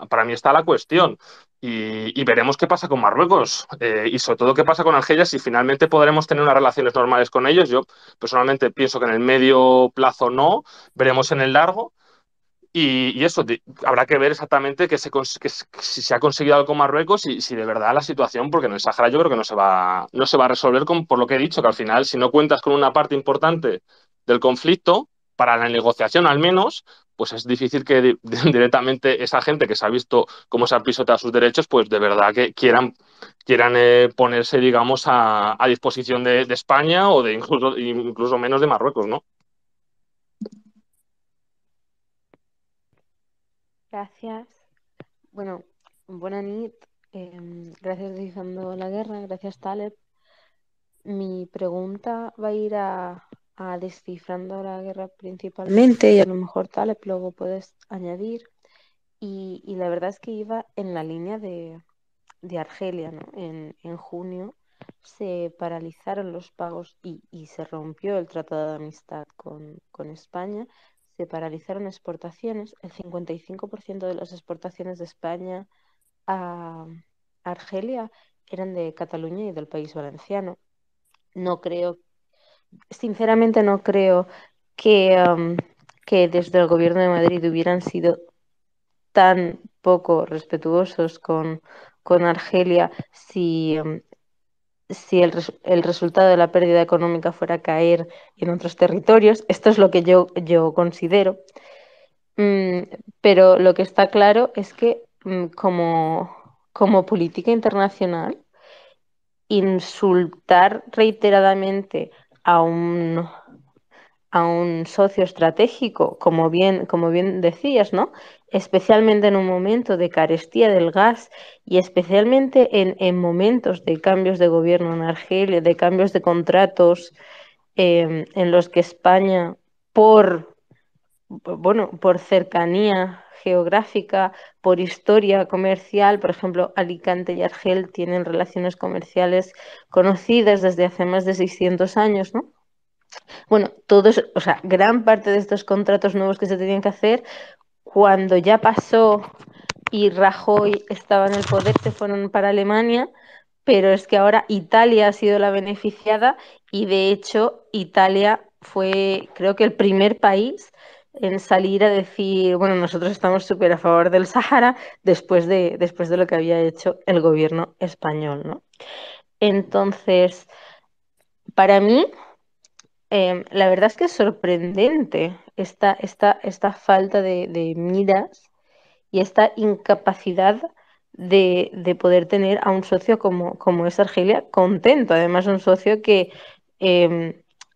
para mí está la cuestión. Y veremos qué pasa con Marruecos y sobre todo qué pasa con Argelia, si finalmente podremos tener unas relaciones normales con ellos. Yo personalmente pienso que en el medio plazo no, veremos en el largo. Y eso, habrá que ver exactamente si se ha conseguido algo con Marruecos y si de verdad la situación, porque en el Sahara yo creo que no se va a resolver por lo que he dicho, que al final si no cuentas con una parte importante del conflicto, para la negociación al menos, pues es difícil que directamente esa gente que se ha visto cómo se han pisoteado sus derechos, pues de verdad que quieran ponerse, digamos, a disposición de España o de incluso menos de Marruecos, ¿no? Gracias. Bueno, buena nit. Gracias Descifrando la Guerra, gracias Taleb. Mi pregunta va a ir a Descifrando la Guerra principalmente y a lo mejor Taleb luego puedes añadir. Y la verdad es que iba en la línea de Argelia, ¿no? En junio se paralizaron los pagos y se rompió el tratado de amistad con España. Se paralizaron exportaciones. El 55% de las exportaciones de España a Argelia eran de Cataluña y del País Valenciano. No creo, sinceramente no creo que desde el gobierno de Madrid hubieran sido tan poco respetuosos con Argelia si el resultado de la pérdida económica fuera caer en otros territorios. Esto es lo que yo considero. Pero lo que está claro es que como política internacional, insultar reiteradamente a un socio estratégico, como bien decías, ¿no? Especialmente en un momento de carestía del gas y especialmente en momentos de cambios de gobierno en Argelia, de cambios de contratos en los que España, por bueno, por cercanía geográfica, por historia comercial. Por ejemplo, Alicante y Argel tienen relaciones comerciales conocidas desde hace más de 600 años, ¿no? Bueno, todos, o sea, gran parte de estos contratos nuevos que se tenían que hacer, cuando ya pasó y Rajoy estaba en el poder, se fueron para Alemania, pero es que ahora Italia ha sido la beneficiada y de hecho Italia fue, creo que el primer país en salir a decir, bueno, nosotros estamos súper a favor del Sahara después de lo que había hecho el gobierno español, ¿no? Entonces, para mí, la verdad es que es sorprendente esta falta de miras y esta incapacidad de poder tener a un socio como es Argelia contento. Además, un socio que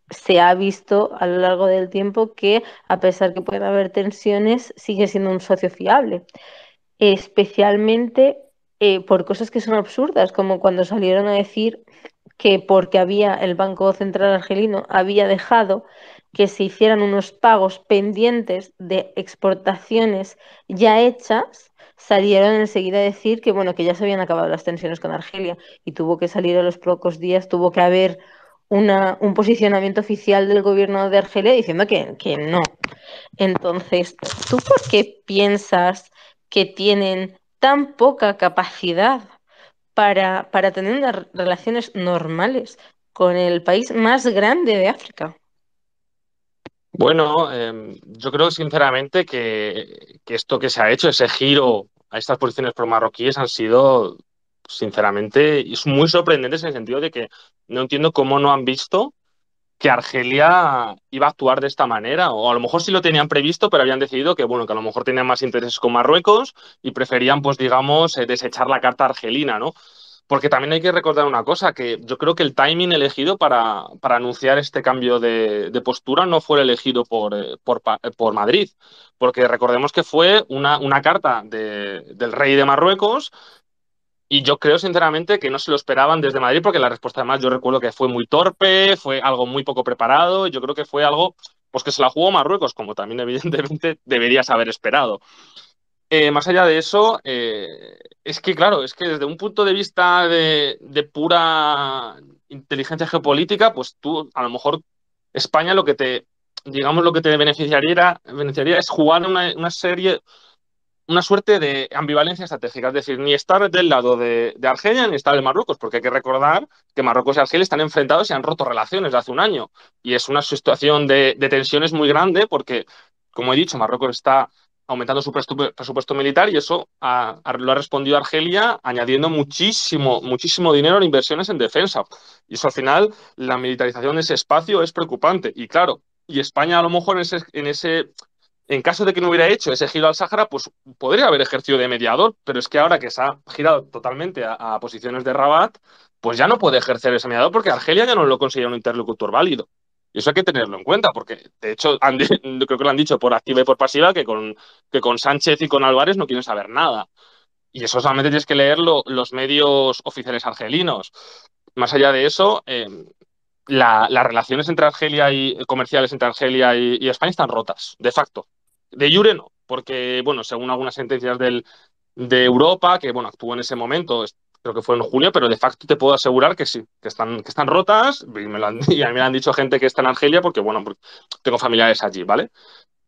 se ha visto a lo largo del tiempo que, a pesar que pueden haber tensiones, sigue siendo un socio fiable. Especialmente por cosas que son absurdas, como cuando salieron a decir que porque el Banco Central argelino había dejado que se hicieran unos pagos pendientes de exportaciones ya hechas, salieron enseguida a decir que bueno, que ya se habían acabado las tensiones con Argelia y tuvo que salir a los pocos días, tuvo que haber un posicionamiento oficial del gobierno de Argelia diciendo que no. Entonces, ¿tú por qué piensas que tienen tan poca capacidad para tener unas relaciones normales con el país más grande de África? Bueno, yo creo sinceramente que esto que se ha hecho, ese giro a estas posiciones pro-marroquíes han sido, sinceramente, y es muy sorprendentes en el sentido de que no entiendo cómo no han visto que Argelia iba a actuar de esta manera, o a lo mejor sí lo tenían previsto, pero habían decidido que, bueno, que a lo mejor tenían más intereses con Marruecos y preferían, pues, digamos, desechar la carta argelina, ¿no? Porque también hay que recordar una cosa, que yo creo que el timing elegido para anunciar este cambio de postura no fue elegido por Madrid, porque recordemos que fue una carta del rey de Marruecos y yo creo sinceramente que no se lo esperaban desde Madrid porque la respuesta además yo recuerdo que fue muy torpe, fue algo muy poco preparado y yo creo que fue algo pues que se la jugó Marruecos, como también evidentemente deberías haber esperado. Más allá de eso, es que claro, es que desde un punto de vista de pura inteligencia geopolítica, pues tú a lo mejor España lo que digamos, lo que te beneficiaría es jugar una serie una suerte de ambivalencia estratégica, es decir, ni estar del lado de Argelia ni estar de Marruecos, porque hay que recordar que Marruecos y Argelia están enfrentados y han roto relaciones de hace un año. Y es una situación de tensiones muy grande porque, como he dicho, Marruecos está aumentando su presupuesto militar y eso lo ha respondido Argelia añadiendo muchísimo, muchísimo dinero en inversiones en defensa. Y eso al final, la militarización de ese espacio es preocupante. Y claro, y España a lo mejor en caso de que no hubiera hecho ese giro al Sáhara, pues podría haber ejercido de mediador, pero es que ahora que se ha girado totalmente a posiciones de Rabat, pues ya no puede ejercer ese mediador porque Argelia ya no lo considera un interlocutor válido. Y eso hay que tenerlo en cuenta, porque de hecho creo que lo han dicho por activa y por pasiva que con Sánchez y con Álvarez no quieren saber nada. Y eso solamente tienes que leer los medios oficiales argelinos. Más allá de eso, las relaciones entre Argelia y comerciales entre Argelia y España están rotas, de facto. De jure no, porque, bueno, según algunas sentencias de Europa, que, bueno, actuó en ese momento, creo que fue en junio, pero de facto te puedo asegurar que sí, que están rotas, y a mí me lo han dicho gente que está en Argelia, porque, bueno, porque tengo familiares allí, ¿vale?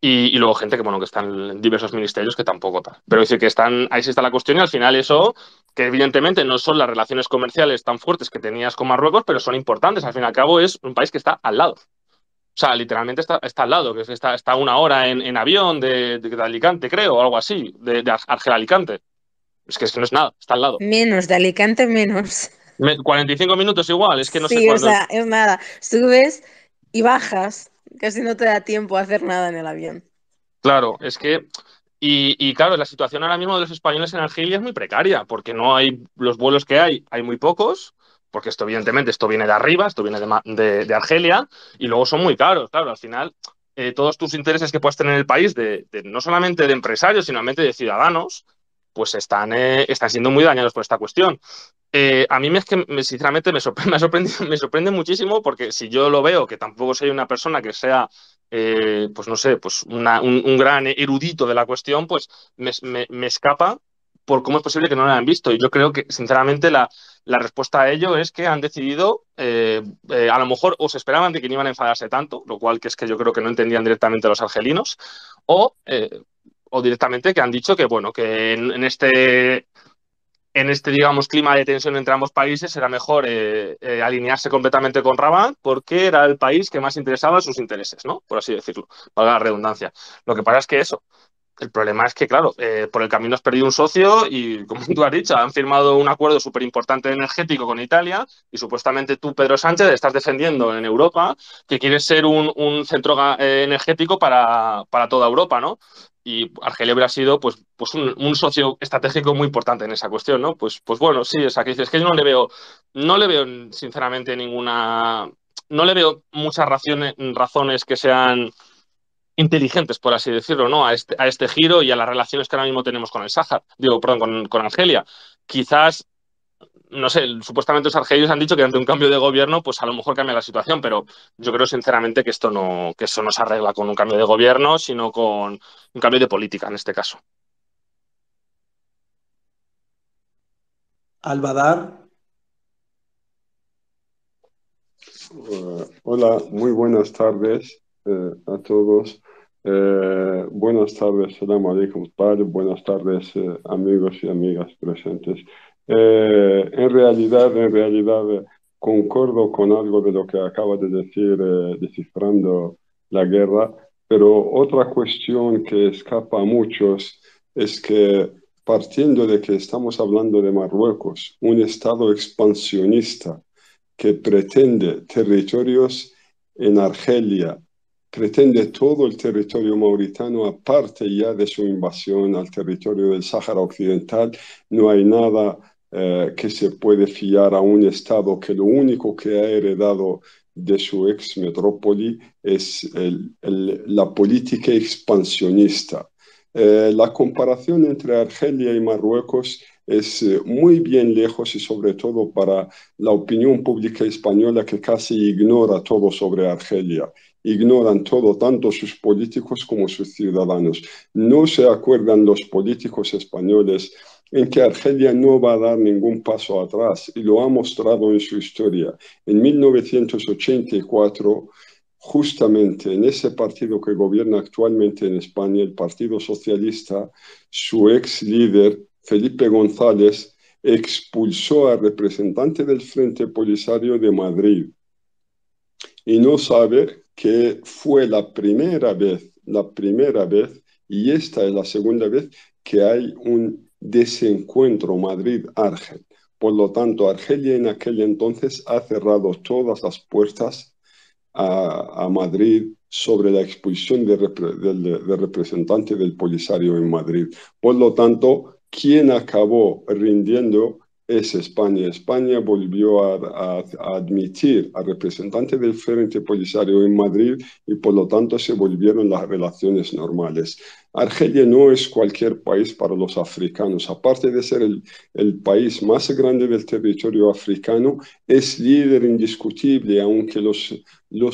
Y luego gente que, bueno, que están en diversos ministerios que tampoco tal. Pero decir que ahí sí está la cuestión y al final eso, que evidentemente no son las relaciones comerciales tan fuertes que tenías con Marruecos, pero son importantes. Al fin y al cabo es un país que está al lado. O sea, literalmente está al lado, que está 1 hora en avión de Alicante, creo, o algo así, de Argel a Alicante. Es que no es nada, está al lado. Menos, de Alicante menos. 45 minutos igual, es que no sé Sí, o cuándo. sea, es nada. Subes y bajas. Casi no te da tiempo a hacer nada en el avión. Claro, es que. Y claro, la situación ahora mismo de los españoles en Argelia es muy precaria, porque no hay los vuelos que hay muy pocos, porque esto evidentemente esto viene de arriba, esto viene de Argelia, y luego son muy caros, claro, al final todos tus intereses que puedas tener en el país, no solamente de empresarios, sino realmente de ciudadanos, pues están siendo muy dañados por esta cuestión. A mí es que sinceramente me sorprende muchísimo porque si yo lo veo, que tampoco soy una persona que sea, pues no sé, pues un gran erudito de la cuestión, pues me escapa por cómo es posible que no lo hayan visto. Y yo creo que sinceramente la respuesta a ello es que han decidido, a lo mejor o se esperaban de que no iban a enfadarse tanto, lo cual que es que yo creo que no entendían directamente los argelinos, o... o directamente que han dicho que, bueno, que en este, digamos, clima de tensión entre ambos países era mejor alinearse completamente con Rabat porque era el país que más interesaba sus intereses, ¿no? Por así decirlo, valga la redundancia. Lo que pasa es que eso, el problema es que, claro, por el camino has perdido un socio y, como tú has dicho, han firmado un acuerdo súper importante energético con Italia y supuestamente tú, Pedro Sánchez, estás defendiendo en Europa que quieres ser un centro energético para toda Europa, ¿no? Y Argelia hubiera sido pues un socio estratégico muy importante en esa cuestión, ¿no? Pues bueno, sí, o sea, que dices que yo no le veo sinceramente no le veo muchas razones que sean inteligentes, por así decirlo, ¿no? A este giro y a las relaciones que ahora mismo tenemos con el Sáhara, digo, perdón, con Argelia. Quizás, no sé, supuestamente los argelinos han dicho que ante un cambio de gobierno, pues a lo mejor cambia la situación, pero yo creo sinceramente que eso no se arregla con un cambio de gobierno, sino con un cambio de política en este caso. Albadar, Hola, muy buenas tardes a todos. Buenas tardes, salam alaikum, padre. Buenas tardes, amigos y amigas presentes. En realidad, concuerdo con algo de lo que acaba de decir, descifrando la guerra, pero otra cuestión que escapa a muchos es que partiendo de que estamos hablando de Marruecos, un estado expansionista, que pretende territorios en Argelia, pretende todo el territorio mauritano, aparte ya de su invasión al territorio del Sáhara Occidental. No hay nada que se puede fiar a un Estado que lo único que ha heredado de su ex metrópoli es la política expansionista. La comparación entre Argelia y Marruecos es muy bien lejos y sobre todo para la opinión pública española, que casi ignora todo sobre Argelia. Ignoran todo, tanto sus políticos como sus ciudadanos. No se acuerdan los políticos españoles en que Argelia no va a dar ningún paso atrás y lo ha mostrado en su historia. En 1984, justamente en ese partido que gobierna actualmente en España, el Partido Socialista, su ex líder, Felipe González, expulsó al representante del Frente Polisario de Madrid. Y no sabe que fue la primera vez, y esta es la segunda vez que hay un desencuentro Madrid-Argel. Por lo tanto, Argelia en aquel entonces ha cerrado todas las puertas a Madrid sobre la expulsión del representante del Polisario en Madrid. Por lo tanto, quien acabó rindiendo es España. España volvió a admitir al representante del Frente Polisario en Madrid y por lo tanto se volvieron las relaciones normales. Argelia no es cualquier país para los africanos. Aparte de ser el país más grande del territorio africano, es líder indiscutible, aunque los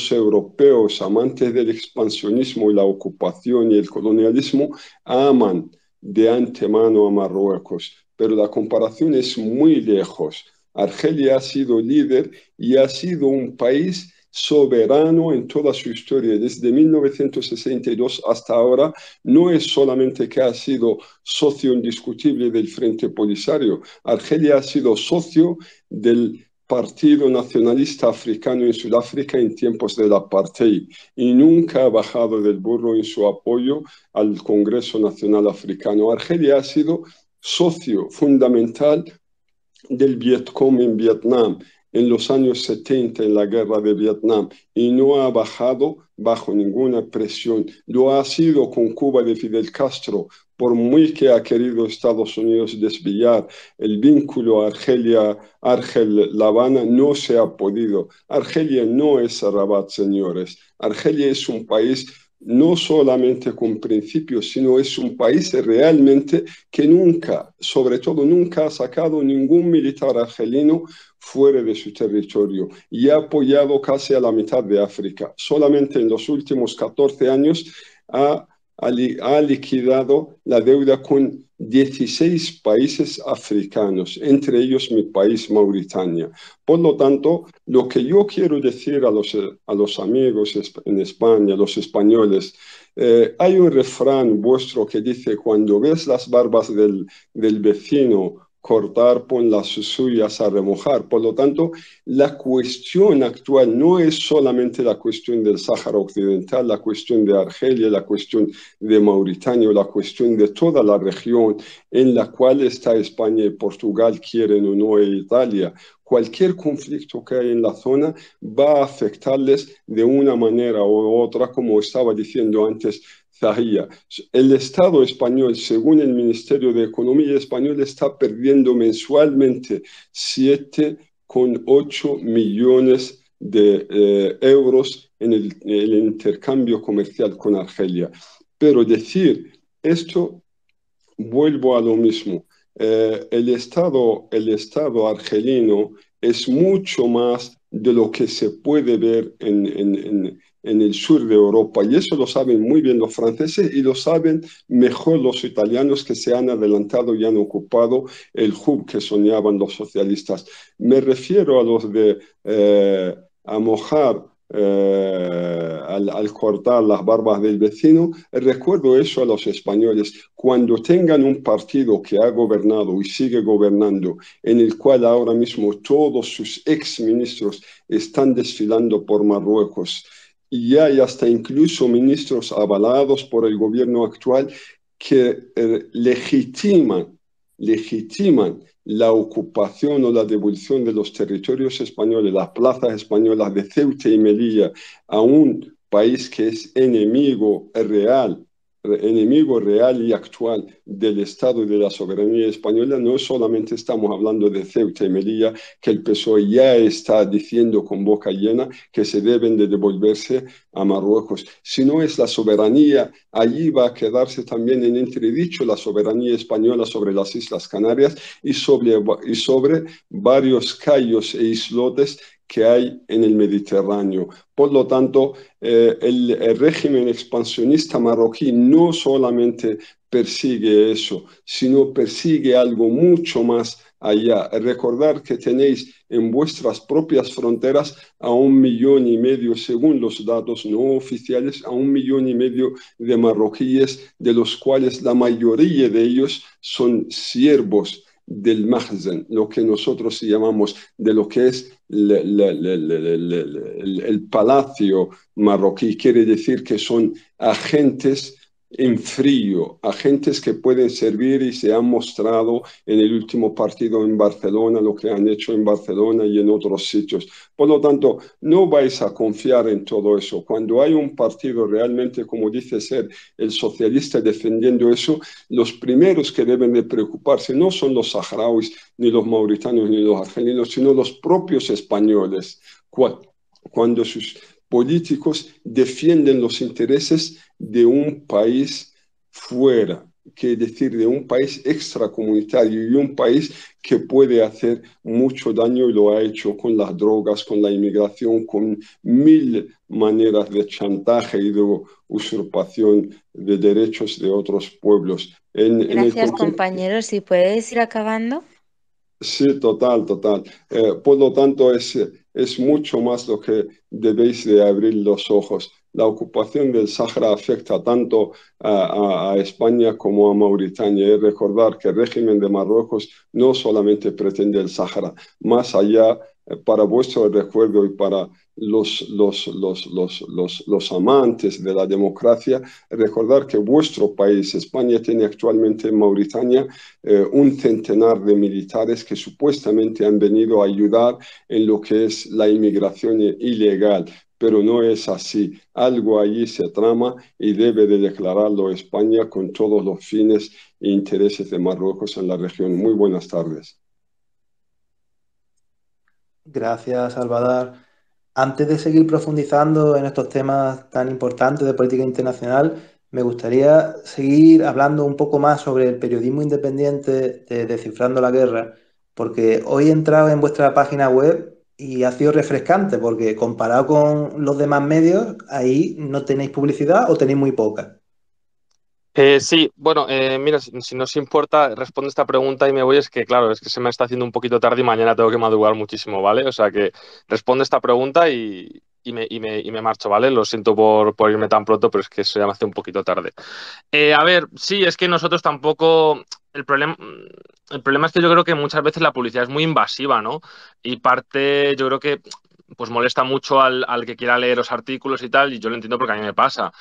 europeos, amantes del expansionismo y la ocupación y el colonialismo, aman de antemano a Marruecos, pero la comparación es muy lejos. Argelia ha sido líder y ha sido un país soberano en toda su historia. Desde 1962 hasta ahora, no es solamente que ha sido socio indiscutible del Frente Polisario, Argelia ha sido socio del Partido Nacionalista Africano en Sudáfrica en tiempos del apartheid y nunca ha bajado del burro en su apoyo al Congreso Nacional Africano. Argelia ha sido socio fundamental del Vietcong en Vietnam en los años 70 en la guerra de Vietnam y no ha bajado bajo ninguna presión. Lo ha sido con Cuba de Fidel Castro, por muy que ha querido Estados Unidos desviar el vínculo Argel-La Habana, no se ha podido. Argelia no es Rabat, señores. Argelia es un país no solamente con principios, sino es un país realmente que nunca, sobre todo nunca ha sacado ningún militar argelino fuera de su territorio y ha apoyado casi a la mitad de África. Solamente en los últimos 14 años ha liquidado la deuda con 16 países africanos, entre ellos mi país, Mauritania. Por lo tanto, lo que yo quiero decir a los amigos en España, los españoles, hay un refrán vuestro que dice, cuando ves las barbas del vecino cortar, pon las suyas a remojar. Por lo tanto, la cuestión actual no es solamente la cuestión del Sáhara Occidental, la cuestión de Argelia, la cuestión de Mauritania, la cuestión de toda la región en la cual está España y Portugal, quieren o no, e Italia. Cualquier conflicto que hay en la zona va a afectarles de una manera u otra, como estaba diciendo antes Zahía. El Estado español, según el Ministerio de Economía español, está perdiendo mensualmente 7,8 millones de euros en el intercambio comercial con Argelia. Pero decir esto, vuelvo a lo mismo. El Estado argelino es mucho más de lo que se puede ver en el sur de Europa. Y eso lo saben muy bien los franceses y lo saben mejor los italianos, que se han adelantado y han ocupado el hub que soñaban los socialistas. Me refiero a los de a mojar al cortar las barbas del vecino. Recuerdo eso a los españoles. Cuando tengan un partido que ha gobernado y sigue gobernando, en el cual ahora mismo todos sus exministros están desfilando por Marruecos, y hay hasta incluso ministros avalados por el gobierno actual que legitiman la ocupación o la devolución de los territorios españoles, las plazas españolas de Ceuta y Melilla, a un país que es enemigo real y actual del Estado y de la soberanía española. No solamente estamos hablando de Ceuta y Melilla, que el PSOE ya está diciendo con boca llena que se deben de devolverse a Marruecos, sino es la soberanía. Allí va a quedarse también en entredicho la soberanía española sobre las Islas Canarias y sobre varios cayos e islotes que hay en el Mediterráneo. Por lo tanto, el régimen expansionista marroquí no solamente persigue eso, sino persigue algo mucho más allá. Recordar que tenéis en vuestras propias fronteras a 1,5 millones, según los datos no oficiales, a 1,5 millones de marroquíes, de los cuales la mayoría de ellos son siervos del mahzen, lo que nosotros llamamos de lo que es el palacio marroquí. Quiere decir que son agentes en frío, agentes que pueden servir y se han mostrado en el último partido en Barcelona, lo que han hecho en Barcelona y en otros sitios. Por lo tanto, no vais a confiar en todo eso. Cuando hay un partido realmente, como dice ser el socialista, defendiendo eso, los primeros que deben de preocuparse no son los saharauis, ni los mauritanios, ni los argelinos, sino los propios españoles, cuando sus políticos defienden los intereses de un país fuera, que decir, de un país extracomunitario y un país que puede hacer mucho daño, y lo ha hecho con las drogas, con la inmigración, con 1000 maneras de chantaje y de usurpación de derechos de otros pueblos. Gracias, compañeros. ¿Si puedes ir acabando? Sí, total. Por lo tanto, es mucho más lo que debéis de abrir los ojos. La ocupación del Sáhara afecta tanto a España como a Mauritania. Y recordar que el régimen de Marruecos no solamente pretende el Sáhara, más allá, para vuestro recuerdo y para los amantes de la democracia, recordar que vuestro país, España, tiene actualmente en Mauritania un centenar de militares que supuestamente han venido a ayudar en lo que es la inmigración ilegal, pero no es así. Algo allí se trama y debe de declararlo España con todos los fines e intereses de Marruecos en la región. Muy buenas tardes. Gracias, Salvador. Antes de seguir profundizando en estos temas tan importantes de política internacional, me gustaría seguir hablando un poco más sobre el periodismo independiente de Descifrando la Guerra, porque hoy he entrado en vuestra página web y ha sido refrescante, porque comparado con los demás medios, ahí no tenéis publicidad o tenéis muy poca. Sí, bueno, mira, si no os importa, respondo esta pregunta y me voy. Es que, claro, es que se me está haciendo un poquito tarde y mañana tengo que madrugar muchísimo, ¿vale? O sea que respondo esta pregunta y me marcho, ¿vale? Lo siento por irme tan pronto, pero es que se me hace un poquito tarde. A ver, sí, es que nosotros tampoco. El problema es que yo creo que muchas veces la publicidad es muy invasiva, ¿no? Y parte, yo creo que pues molesta mucho al que quiera leer los artículos y tal, y yo lo entiendo porque a mí me pasa.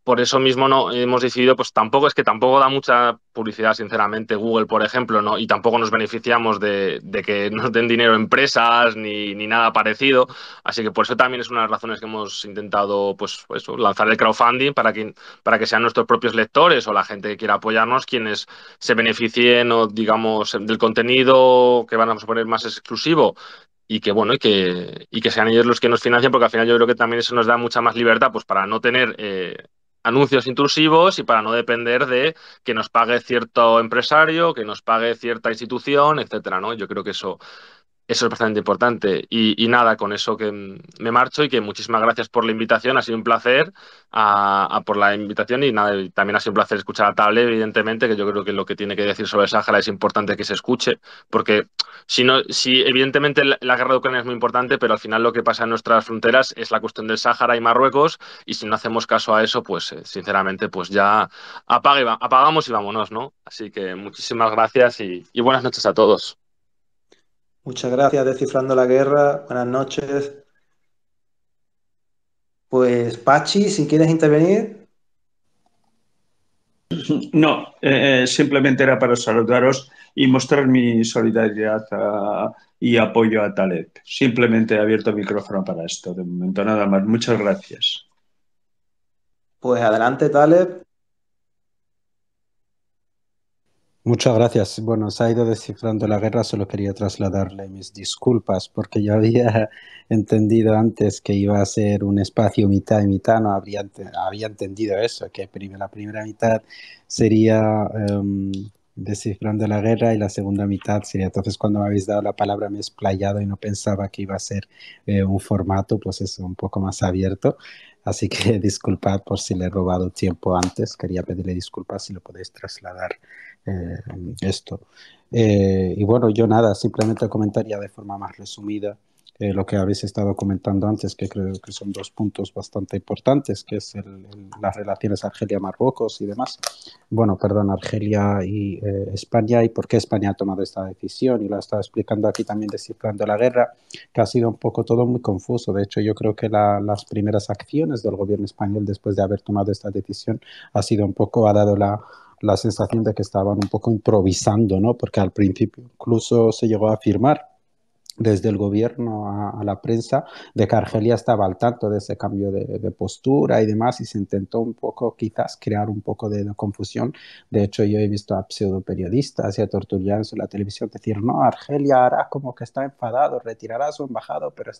Por eso mismo no hemos decidido, pues tampoco da mucha publicidad, sinceramente, Google, por ejemplo, ¿no? Y tampoco nos beneficiamos de que nos den dinero empresas ni nada parecido. Así que por eso también es una de las razones que hemos intentado, pues, eso, lanzar el crowdfunding para que sean nuestros propios lectores o la gente que quiera apoyarnos quienes se beneficien o, digamos, del contenido que vamos a poner más exclusivo y que bueno, y que sean ellos los que nos financian, porque al final yo creo que también eso nos da mucha más libertad, pues para no tener anuncios intrusivos y para no depender de que nos pague cierto empresario, que nos pague cierta institución, etcétera, ¿no? Yo creo que eso es bastante importante. Y nada, con eso que me marcho y que muchísimas gracias por la invitación. Ha sido un placer por la invitación y nada, y también ha sido un placer escuchar a Table, evidentemente, que yo creo que lo que tiene que decir sobre el Sáhara es importante que se escuche, porque si no, si evidentemente la guerra de Ucrania es muy importante, pero al final lo que pasa en nuestras fronteras es la cuestión del Sáhara y Marruecos, y si no hacemos caso a eso, pues sinceramente, pues ya apagamos y vámonos, ¿no? Así que muchísimas gracias y buenas noches a todos. Muchas gracias, Descifrando la Guerra. Buenas noches. Pues Pachi, si quieres intervenir. No, simplemente era para saludaros y mostrar mi solidaridad y apoyo a Taleb. Simplemente he abierto el micrófono para esto, de momento nada más. Muchas gracias. Pues adelante, Taleb. Muchas gracias. Bueno, se ha ido Descifrando la Guerra, solo quería trasladarle mis disculpas porque yo había entendido antes que iba a ser un espacio mitad y mitad, no había entendido eso, que la primera mitad sería Descifrando la Guerra y la segunda mitad sería, entonces cuando me habéis dado la palabra me he explayado y no pensaba que iba a ser un formato, pues eso, un poco más abierto. Así que disculpad por si le he robado tiempo antes, quería pedirle disculpas si lo podéis trasladar eh, esto. Y bueno, yo nada, simplemente comentaría de forma más resumida lo que habéis estado comentando antes, que creo que son dos puntos bastante importantes, que es las relaciones Argelia-Marruecos y demás. Bueno, perdón, Argelia y España, y por qué España ha tomado esta decisión, y lo he estado explicando aquí también Descifrando la Guerra, que ha sido un poco todo muy confuso. De hecho, yo creo que las primeras acciones del gobierno español después de haber tomado esta decisión ha dado la sensación de que estaban un poco improvisando, ¿no? Porque al principio incluso se llegó a afirmar desde el gobierno a la prensa de que Argelia estaba al tanto de ese cambio de postura y demás, y se intentó un poco quizás crear un poco de confusión. De hecho, yo he visto a pseudo periodistas y a tertulianos en la televisión decir, no, Argelia hará como que está enfadado, retirará su embajado, pero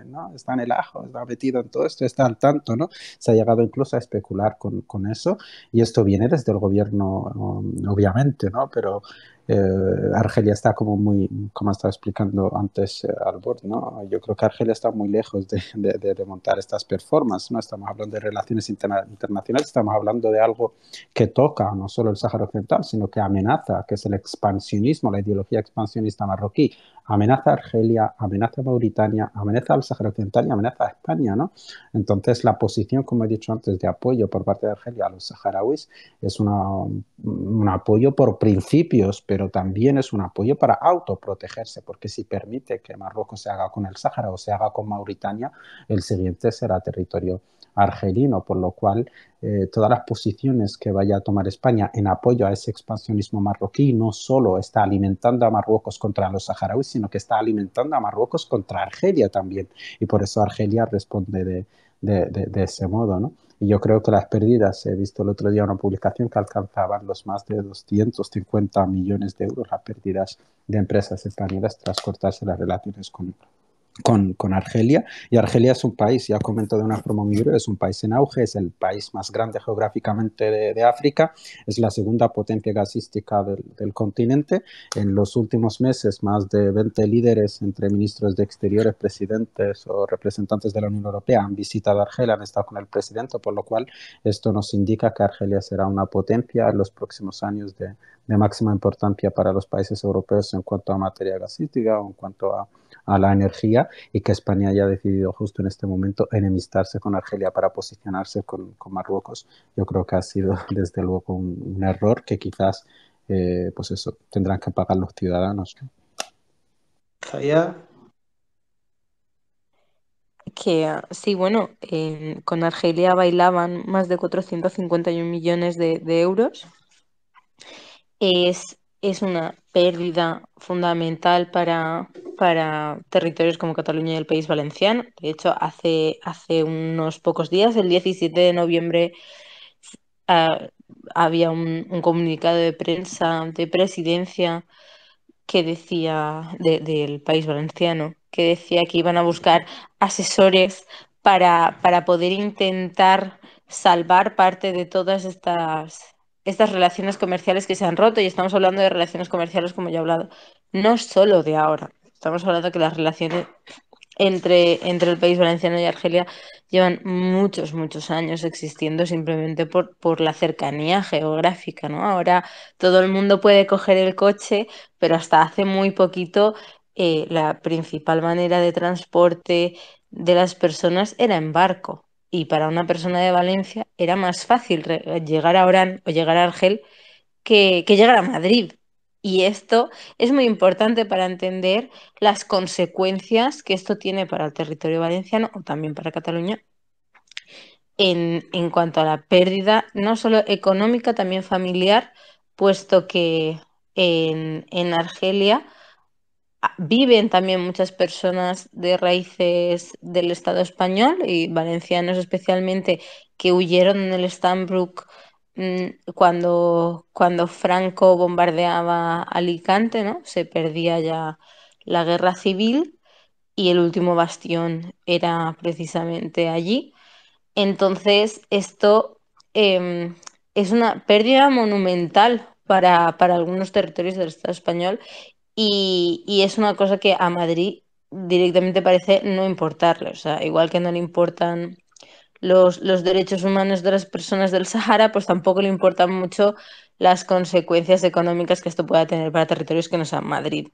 ¿no? Está en el ajo, está metido en todo esto, está al tanto, ¿no? Se ha llegado incluso a especular con eso, y esto viene desde el gobierno, obviamente, ¿no? Pero Argelia está como muy, como estaba explicando antes Albert, ¿no? Yo creo que Argelia está muy lejos de montar estas performances, ¿no? Estamos hablando de relaciones internacionales, estamos hablando de algo que toca no solo el Sáhara Occidental, sino que amenaza, que es el expansionismo, la ideología expansionista marroquí. Amenaza a Argelia, amenaza a Mauritania, amenaza al Sáhara Occidental y amenaza a España, ¿no? Entonces, la posición, como he dicho antes, de apoyo por parte de Argelia a los saharauis es un apoyo por principios, pero también es un apoyo para autoprotegerse, porque si permite que Marruecos se haga con el Sáhara o se haga con Mauritania, el siguiente será territorio argelino, por lo cual todas las posiciones que vaya a tomar España en apoyo a ese expansionismo marroquí no solo está alimentando a Marruecos contra los saharauis, sino que está alimentando a Marruecos contra Argelia también, y por eso Argelia responde de ese modo, ¿no? Y yo creo que las pérdidas, he visto el otro día una publicación que alcanzaban los más de 250 millones de euros, las pérdidas de empresas españolas tras cortarse las relaciones con con Argelia. Y Argelia es un país, ya comento de una forma muy breve, es un país en auge, es el país más grande geográficamente de África, es la segunda potencia gasística del continente. En los últimos meses, más de 20 líderes entre ministros de Exteriores, presidentes o representantes de la Unión Europea han visitado Argelia, han estado con el presidente, por lo cual esto nos indica que Argelia será una potencia en los próximos años de máxima importancia para los países europeos en cuanto a materia gasística o en cuanto a la energía, y que España haya decidido justo en este momento enemistarse con Argelia para posicionarse con Marruecos. Yo creo que ha sido desde luego un error que quizás pues eso, tendrán que pagar los ciudadanos, ¿no? Zaya. Sí, bueno, con Argelia bailaban más de 451 millones de euros. Es una pérdida fundamental para territorios como Cataluña y el País Valenciano. De hecho, hace unos pocos días, el 17 de noviembre, ah, había un comunicado de prensa de Presidencia que decía, del País Valenciano, que decía que iban a buscar asesores para poder intentar salvar parte de todas estas relaciones comerciales que se han roto. Y estamos hablando de relaciones comerciales, como ya he hablado, no solo de ahora. Estamos hablando que las relaciones entre el País Valenciano y Argelia llevan muchos, muchos años existiendo simplemente por la cercanía geográfica, ¿no? Ahora todo el mundo puede coger el coche, pero hasta hace muy poquito la principal manera de transporte de las personas era en barco. Y para una persona de Valencia era más fácil llegar a Orán o llegar a Argel que llegar a Madrid. Y esto es muy importante para entender las consecuencias que esto tiene para el territorio valenciano o también para Cataluña en cuanto a la pérdida, no solo económica, también familiar, puesto que en Argelia viven también muchas personas de raíces del Estado español y valencianos especialmente que huyeron en el Stambrook cuando Franco bombardeaba Alicante, ¿no? Se perdía ya la guerra civil y el último bastión era precisamente allí. Entonces, esto em, es una pérdida monumental para algunos territorios del Estado español y es una cosa que a Madrid directamente parece no importarle. O sea, igual que no le importan los derechos humanos de las personas del Sahara, pues tampoco le importan mucho las consecuencias económicas que esto pueda tener para territorios que no sean Madrid.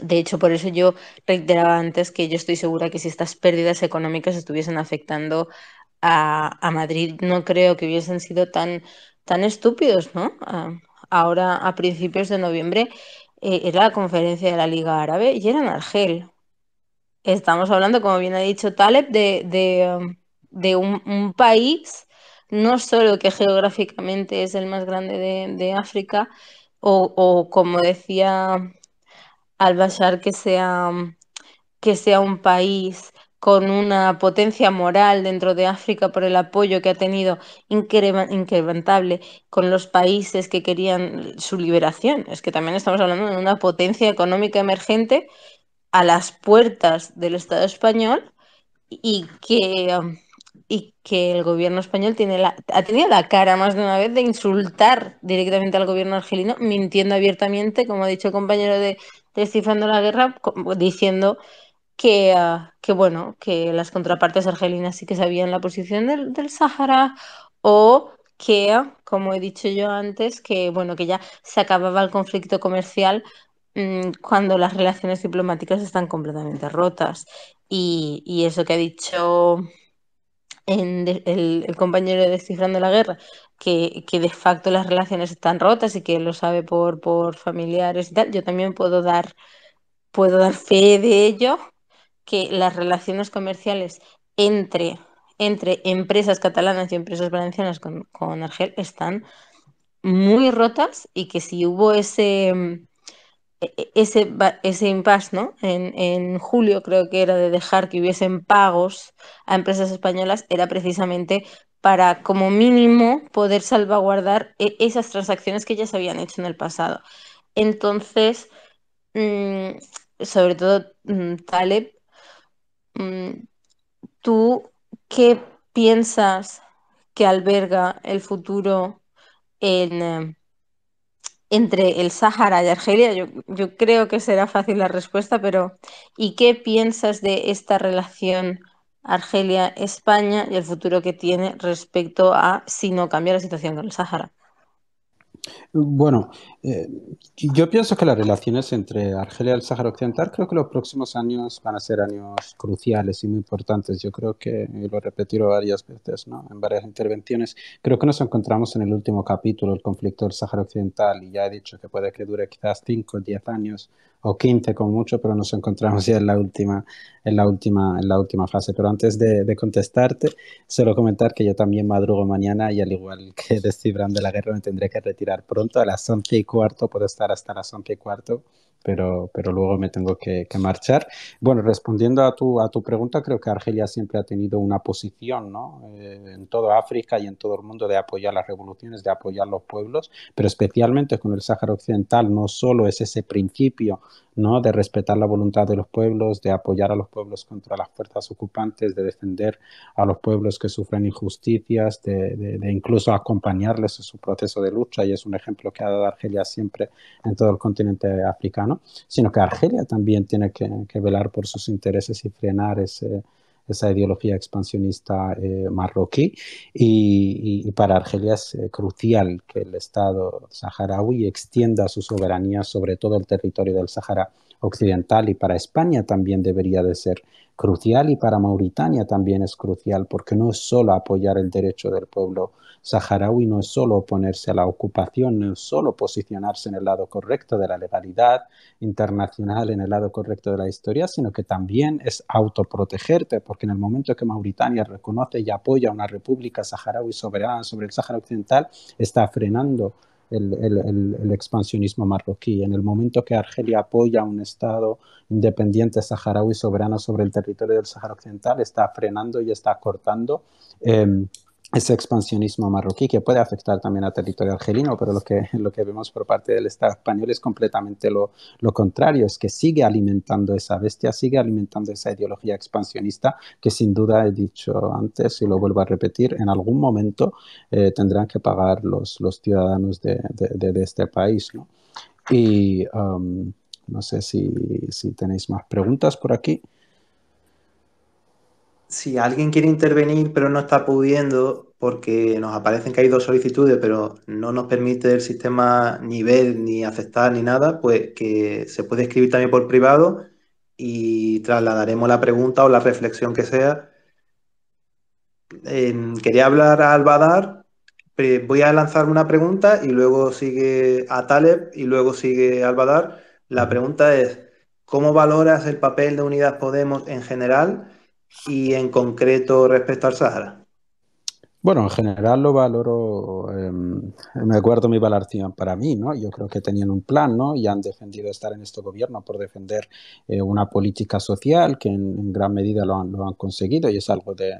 De hecho, por eso yo reiteraba antes que yo estoy segura que si estas pérdidas económicas estuviesen afectando a Madrid, no creo que hubiesen sido tan estúpidos, ¿no? Ahora, a principios de noviembre, era la conferencia de la Liga Árabe y era en Argel. Estamos hablando, como bien ha dicho Taleb, de un país, no solo que geográficamente es el más grande de África, o como decía Al-Bashar, que sea un país con una potencia moral dentro de África por el apoyo que ha tenido incrementable con los países que querían su liberación. Es que también estamos hablando de una potencia económica emergente a las puertas del Estado español y que el gobierno español ha tenido la cara más de una vez de insultar directamente al gobierno argelino, mintiendo abiertamente, como ha dicho el compañero de Descifrando la Guerra, diciendo que bueno, que las contrapartes argelinas sí que sabían la posición del Sáhara o que, como he dicho yo antes, que bueno, que ya se acababa el conflicto comercial cuando las relaciones diplomáticas están completamente rotas. Y eso que ha dicho el compañero de Descifrando la Guerra, que de facto las relaciones están rotas y que lo sabe por familiares y tal, yo también puedo dar fe de ello, que las relaciones comerciales entre, entre empresas catalanas y empresas valencianas con Argel están muy rotas y que si hubo ese impasse, ¿no? En julio creo que era de dejar que hubiesen pagos a empresas españolas, era precisamente para como mínimo poder salvaguardar esas transacciones que ya se habían hecho en el pasado. Entonces, sobre todo Taleb ¿tú qué piensas que alberga el futuro en, entre el Sáhara y Argelia? Yo creo que será fácil la respuesta, pero ¿y qué piensas de esta relación Argelia-España y el futuro que tiene respecto a si no cambia la situación con el Sáhara? Bueno, eh, yo pienso que las relaciones entre Argelia y el Sáhara Occidental, creo que los próximos años van a ser años cruciales y muy importantes. Yo creo que, y lo he repetido varias veces, ¿no? En varias intervenciones, creo que nos encontramos en el último capítulo, el conflicto del Sáhara Occidental, y ya he dicho que puede que dure quizás 5 o 10 años o 15 como mucho, pero nos encontramos ya en la última fase. Pero antes de contestarte, solo comentar que yo también madrugo mañana y al igual que Descifrando la Guerra me tendré que retirar pronto a las 11:15, puedo estar hasta las 11:15, pero luego me tengo que marchar. Bueno, respondiendo a tu pregunta, creo que Argelia siempre ha tenido una posición, ¿no? En toda África y en todo el mundo de apoyar las revoluciones, de apoyar los pueblos, pero especialmente con el Sáhara Occidental no solo es ese principio, ¿no? De respetar la voluntad de los pueblos, de apoyar a los pueblos contra las fuerzas ocupantes, de defender a los pueblos que sufren injusticias, de incluso acompañarles en su proceso de lucha, y es un ejemplo que ha dado Argelia siempre en todo el continente africano, sino que Argelia también tiene que velar por sus intereses y frenar esa ideología expansionista marroquí, y para Argelia es crucial que el Estado saharaui extienda su soberanía sobre todo el territorio del Sáhara Occidental, y para España también debería de ser crucial, y para Mauritania también es crucial, porque no es solo apoyar el derecho del pueblo saharaui, no es solo oponerse a la ocupación, no es solo posicionarse en el lado correcto de la legalidad internacional, en el lado correcto de la historia, sino que también es autoprotegerte, porque en el momento que Mauritania reconoce y apoya una república saharaui soberana sobre el Sáhara Occidental, está frenando el expansionismo marroquí. En el momento que Argelia apoya un Estado independiente saharaui soberano sobre el territorio del Sáhara Occidental, está frenando y está cortando ese expansionismo marroquí, que puede afectar también al territorio argelino, pero lo que vemos por parte del Estado español es completamente lo contrario, es que sigue alimentando esa bestia, sigue alimentando esa ideología expansionista que, sin duda, he dicho antes y lo vuelvo a repetir, en algún momento tendrán que pagar los ciudadanos de este país, ¿no? Y no sé si tenéis más preguntas por aquí. Si alguien quiere intervenir pero no está pudiendo, porque nos aparecen que hay 2 solicitudes, pero no nos permite el sistema ni ver, ni aceptar, ni nada, pues que se puede escribir también por privado y trasladaremos la pregunta o la reflexión que sea. Quería hablar a Albadar, voy a lanzar una pregunta y luego sigue a Taleb y luego sigue Albadar. La pregunta es, ¿cómo valoras el papel de Unidas Podemos en general y en concreto respecto al Sáhara? Bueno, en general lo valoro, me guardo mi valoración para mí, ¿no? Yo creo que tenían un plan, ¿no? Y han defendido estar en este gobierno por defender una política social que en gran medida lo han conseguido, y es algo de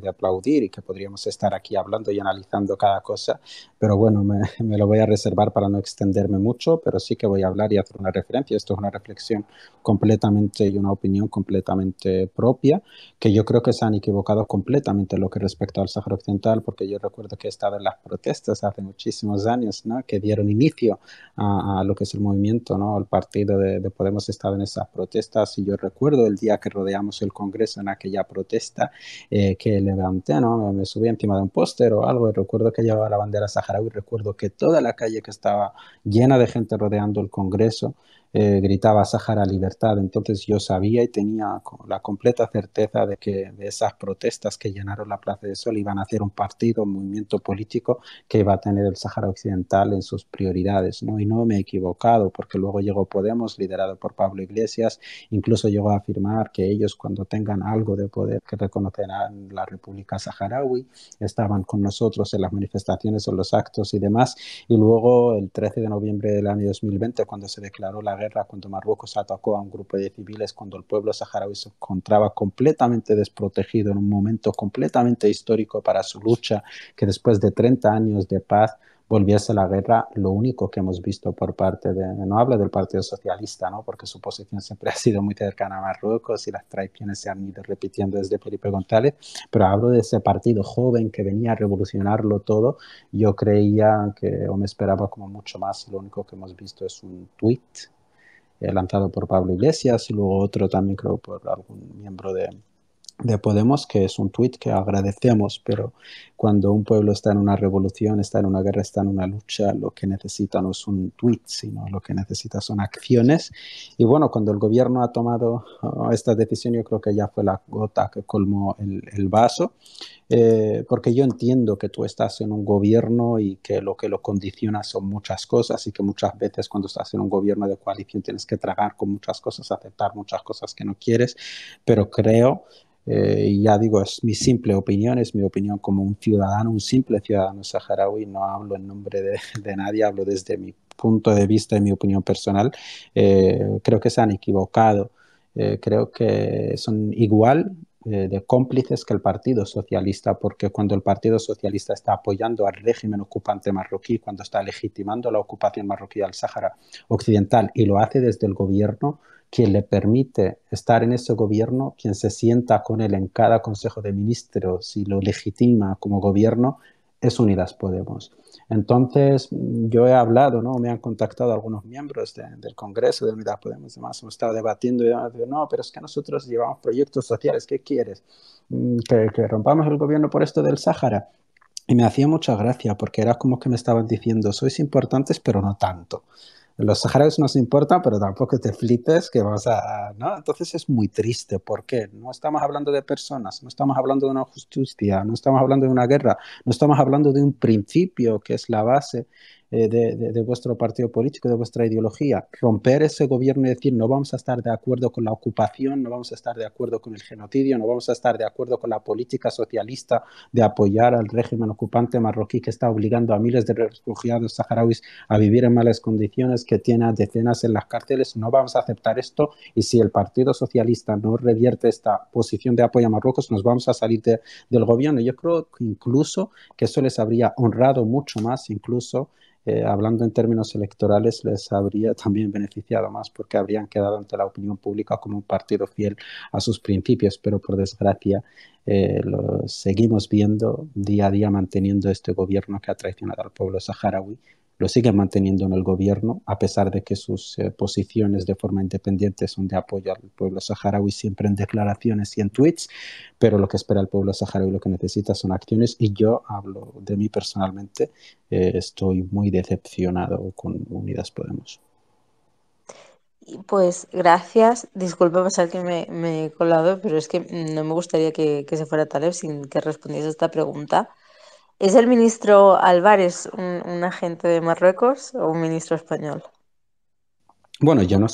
aplaudir, y que podríamos estar aquí hablando y analizando cada cosa, pero bueno, me lo voy a reservar para no extenderme mucho, pero sí que voy a hablar y hacer una referencia. Esto es una reflexión completamente y una opinión completamente propia, que yo creo que se han equivocado completamente en lo que respecta al Sáhara Occidental, porque yo recuerdo que he estado en las protestas hace muchísimos años, ¿no? Que dieron inicio a lo que es el movimiento, ¿no? El partido de Podemos estaba en esas protestas, y yo recuerdo el día que rodeamos el Congreso en aquella protesta, que levanté, ¿no? Me subí encima de un póster o algo, y recuerdo que llevaba la bandera saharaui, y recuerdo que toda la calle, que estaba llena de gente rodeando el Congreso, gritaba Sáhara libertad. Entonces yo sabía y tenía la completa certeza de que de esas protestas que llenaron la Plaza de Sol iban a hacer un partido, un movimiento político que iba a tener el Sáhara Occidental en sus prioridades, ¿no? Y no me he equivocado, porque luego llegó Podemos, liderado por Pablo Iglesias, incluso llegó a afirmar que ellos, cuando tengan algo de poder, que reconocerán la República Saharaui. Estaban con nosotros en las manifestaciones, en los actos y demás, y luego el 13 de noviembre del año 2020, cuando se declaró la guerra, cuando Marruecos atacó a un grupo de civiles, cuando el pueblo saharaui se encontraba completamente desprotegido en un momento completamente histórico para su lucha, que después de 30 años de paz volviese la guerra, lo único que hemos visto por parte no hablo del Partido Socialista, ¿no? Porque su posición siempre ha sido muy cercana a Marruecos y las traiciones se han ido repitiendo desde Felipe González, pero hablo de ese partido joven que venía a revolucionarlo todo. Yo creía que, o me esperaba como mucho más, y lo único que hemos visto es un tuit lanzado por Pablo Iglesias y luego otro también creo por algún miembro de Podemos, que es un tuit que agradecemos, pero cuando un pueblo está en una revolución, está en una guerra, está en una lucha, lo que necesita no es un tuit, sino lo que necesita son acciones. Y bueno, cuando el gobierno ha tomado esta decisión, yo creo que ya fue la gota que colmó el vaso, porque yo entiendo que tú estás en un gobierno y que lo condiciona son muchas cosas y que muchas veces cuando estás en un gobierno de coalición tienes que tragar con muchas cosas, aceptar muchas cosas que no quieres, pero creo y ya digo, es mi simple opinión, es mi opinión como un ciudadano, un simple ciudadano saharaui, no hablo en nombre de nadie, hablo desde mi punto de vista y mi opinión personal. Creo que se han equivocado, creo que son igual de cómplices que el Partido Socialista, porque cuando el Partido Socialista está apoyando al régimen ocupante marroquí, cuando está legitimando la ocupación marroquí al Sáhara Occidental y lo hace desde el gobierno, quien le permite estar en ese gobierno, quien se sienta con él en cada Consejo de Ministros y lo legitima como gobierno, es Unidas Podemos. Entonces, yo he hablado, ¿no? Me han contactado algunos miembros del Congreso de Unidas Podemos, además hemos estado debatiendo y yo digo, no, pero es que nosotros llevamos proyectos sociales, ¿qué quieres? ¿Que rompamos el gobierno por esto del Sáhara? Y me hacía mucha gracia porque era como que me estaban diciendo, sois importantes, pero no tanto. Los saharauis nos importan, pero tampoco te flipes que vamos ¿no? Entonces es muy triste. ¿Por qué? No estamos hablando de personas, no estamos hablando de una justicia, no estamos hablando de una guerra, no estamos hablando de un principio que es la base de vuestro partido político, de vuestra ideología. Romper ese gobierno y decir no vamos a estar de acuerdo con la ocupación, no vamos a estar de acuerdo con el genocidio, no vamos a estar de acuerdo con la política socialista de apoyar al régimen ocupante marroquí que está obligando a miles de refugiados saharauis a vivir en malas condiciones, que tiene a decenas en las cárceles. No vamos a aceptar esto y si el Partido Socialista no revierte esta posición de apoyo a Marruecos, nos vamos a salir del gobierno. Yo creo que incluso que eso les habría honrado mucho más, incluso hablando en términos electorales, les habría también beneficiado más porque habrían quedado ante la opinión pública como un partido fiel a sus principios, pero por desgracia lo seguimos viendo día a día manteniendo este gobierno que ha traicionado al pueblo saharaui. Lo siguen manteniendo en el gobierno, a pesar de que sus posiciones de forma independiente son de apoyo al pueblo saharaui siempre en declaraciones y en tweets, pero lo que espera el pueblo saharaui, lo que necesita son acciones y yo hablo de mí personalmente, estoy muy decepcionado con Unidas Podemos. Pues gracias. Disculpa pasar que me he colado, pero es que no me gustaría que se fuera Taleb sin que respondiese a esta pregunta. ¿Es el ministro Álvarez un agente de Marruecos o un ministro español? Bueno, yo no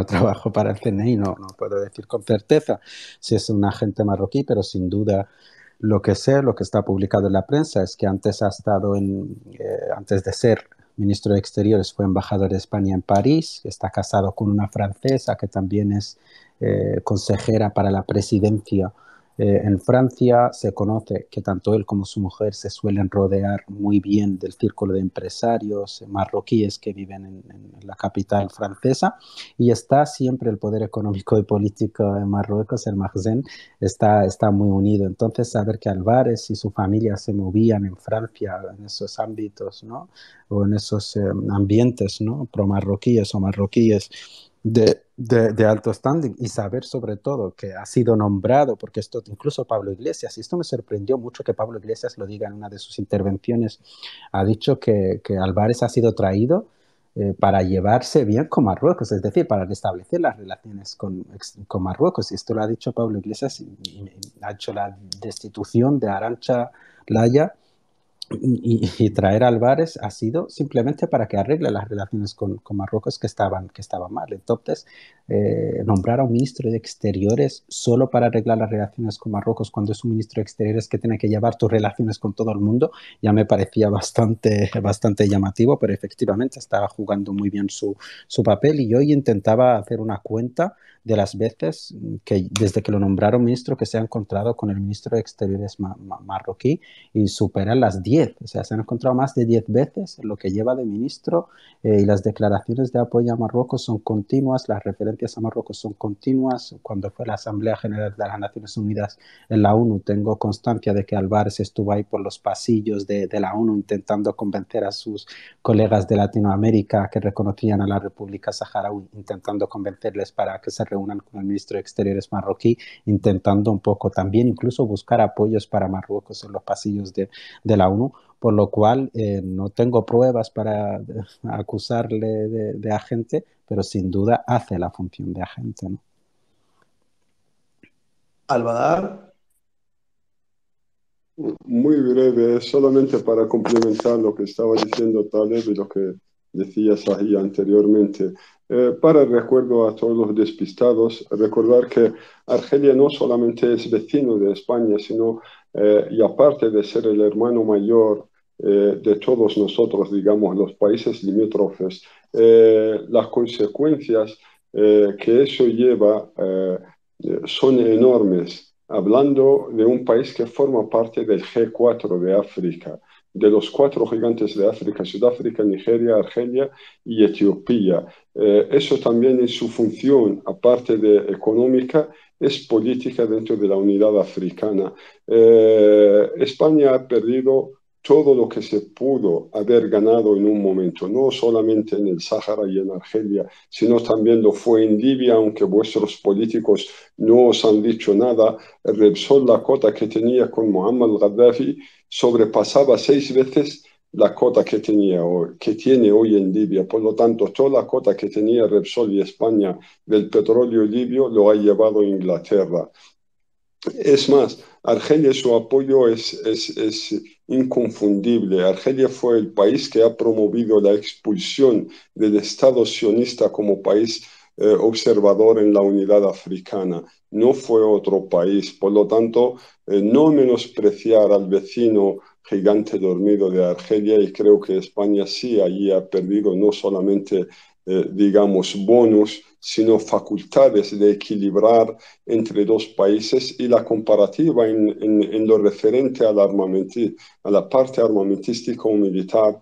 trabajo para el CNI, no puedo decir con certeza si es un agente marroquí, pero sin duda lo que sé, lo que está publicado en la prensa es que antes ha estado antes de ser ministro de Exteriores fue embajador de España en París, está casado con una francesa que también es consejera para la presidencia en Francia. Se conoce que tanto él como su mujer se suelen rodear muy bien del círculo de empresarios marroquíes que viven en la capital francesa y está siempre el poder económico y político en Marruecos, el Maghzen, está muy unido. Entonces, saber que Álvarez y su familia se movían en Francia en esos ámbitos, ¿no? O en esos ambientes, ¿no? Pro-marroquíes o marroquíes de alto standing y saber sobre todo que ha sido nombrado, porque esto incluso Pablo Iglesias, y esto me sorprendió mucho que Pablo Iglesias lo diga en una de sus intervenciones, ha dicho que Álvarez ha sido traído para llevarse bien con Marruecos, es decir, para restablecer las relaciones con Marruecos, y esto lo ha dicho Pablo Iglesias y ha hecho la destitución de Arantxa Laya. Y traer a Álvarez ha sido simplemente para que arregle las relaciones con Marruecos que estaban mal. Entonces, nombrar a un ministro de Exteriores solo para arreglar las relaciones con Marruecos cuando es un ministro de Exteriores que tiene que llevar tus relaciones con todo el mundo, ya me parecía bastante llamativo, pero efectivamente estaba jugando muy bien su papel y yo intentaba hacer una cuenta de las veces que desde que lo nombraron ministro que se ha encontrado con el ministro de Exteriores marroquí y superan las 10 10, o sea, se han encontrado más de 10 veces en lo que lleva de ministro, y las declaraciones de apoyo a Marruecos son continuas, las referencias a Marruecos son continuas. Cuando fue la Asamblea General de las Naciones Unidas en la ONU, tengo constancia de que Álvarez estuvo ahí por los pasillos de la ONU intentando convencer a sus colegas de Latinoamérica que reconocían a la República Saharaui, intentando convencerles para que se reúnan con el ministro de Exteriores marroquí, intentando un poco también incluso buscar apoyos para Marruecos en los pasillos de la ONU, por lo cual no tengo pruebas para acusarle de agente, pero sin duda hace la función de agente, ¿no? Albadar. Muy breve, solamente para complementar lo que estaba diciendo Taleb y lo que decía Sahih anteriormente. Para el recuerdo a todos los despistados, recordar que Argelia no solamente es vecino de España, sino, y aparte de ser el hermano mayor de todos nosotros, digamos, los países limítrofes, las consecuencias que eso lleva son enormes. Hablando de un país que forma parte del G4 de África, de los 4 gigantes de África: Sudáfrica, Nigeria, Argelia y Etiopía. Eso también en su función, aparte de económica, es política dentro de la unidad africana. España ha perdido todo lo que se pudo haber ganado en un momento, no solamente en el Sáhara y en Argelia, sino también lo fue en Libia, aunque vuestros políticos no os han dicho nada. Repsol, la cota que tenía con Muammar Gaddafi, sobrepasaba 6 veces la cota que tiene hoy en Libia. Por lo tanto, toda la cota que tenía Repsol y España del petróleo libio lo ha llevado Inglaterra. Es más, Argelia, su apoyo es inconfundible. Argelia fue el país que ha promovido la expulsión del Estado sionista como país observador en la unidad africana. No fue otro país. Por lo tanto, no menospreciar al vecino gigante dormido de Argelia, y creo que España sí allí ha perdido no solamente, digamos, bonus, sino facultades de equilibrar entre dos países, y la comparativa en lo referente al a la parte armamentística o militar.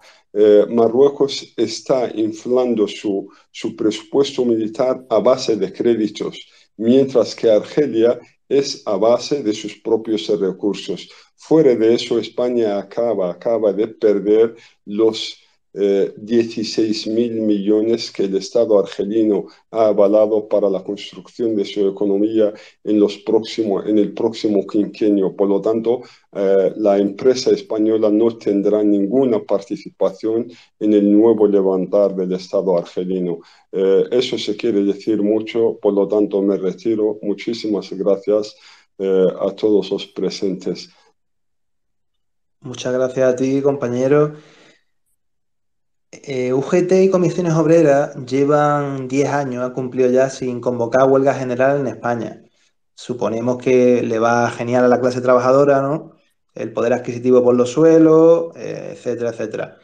Marruecos está inflando su presupuesto militar a base de créditos, mientras que Argelia es a base de sus propios recursos. Fuera de eso, España acaba de perder los 16.000 millones que el Estado argelino ha avalado para la construcción de su economía en el próximo quinquenio. Por lo tanto, la empresa española no tendrá ninguna participación en el nuevo levantar del Estado argelino. Eso se quiere decir mucho, por lo tanto me retiro. Muchísimas gracias a todos los presentes. Muchas gracias a ti, compañero. UGT y Comisiones Obreras llevan 10 años, ha cumplido ya sin convocar huelga general en España. Suponemos que le va genial a la clase trabajadora, ¿no? El poder adquisitivo por los suelos, etcétera, etcétera.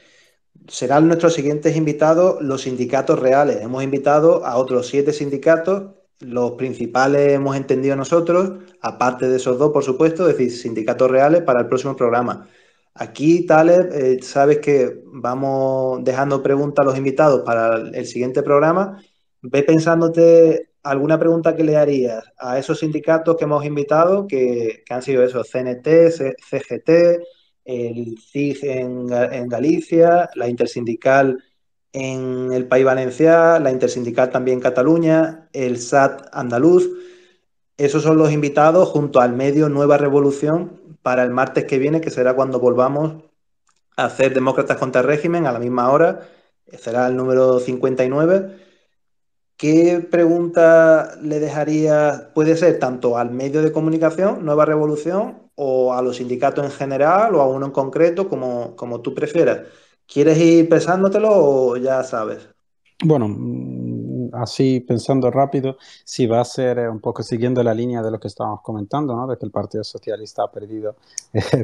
Serán nuestros siguientes invitados los sindicatos reales. Hemos invitado a otros 7 sindicatos, los principales hemos entendido nosotros, aparte de esos 2, por supuesto, es decir, sindicatos reales para el próximo programa. Aquí, Taleb, sabes que vamos dejando preguntas a los invitados para el siguiente programa. Ve pensándote alguna pregunta que le harías a esos sindicatos que hemos invitado, que han sido esos: CNT, CGT, el CIG en Galicia, la intersindical en el País Valencià, la intersindical también en Cataluña, el SAT andaluz. Esos son los invitados junto al medio Nueva Revolución para el martes que viene, que será cuando volvamos a hacer Demócratas contra el Régimen a la misma hora. Será el número 59. ¿Qué pregunta le dejaría? Puede ser tanto al medio de comunicación, Nueva Revolución, o a los sindicatos en general, o a uno en concreto, como tú prefieras. ¿Quieres ir pensándotelo o ya sabes? Bueno, así pensando rápido, si va a ser un poco siguiendo la línea de lo que estábamos comentando, ¿no? De que el Partido Socialista ha perdido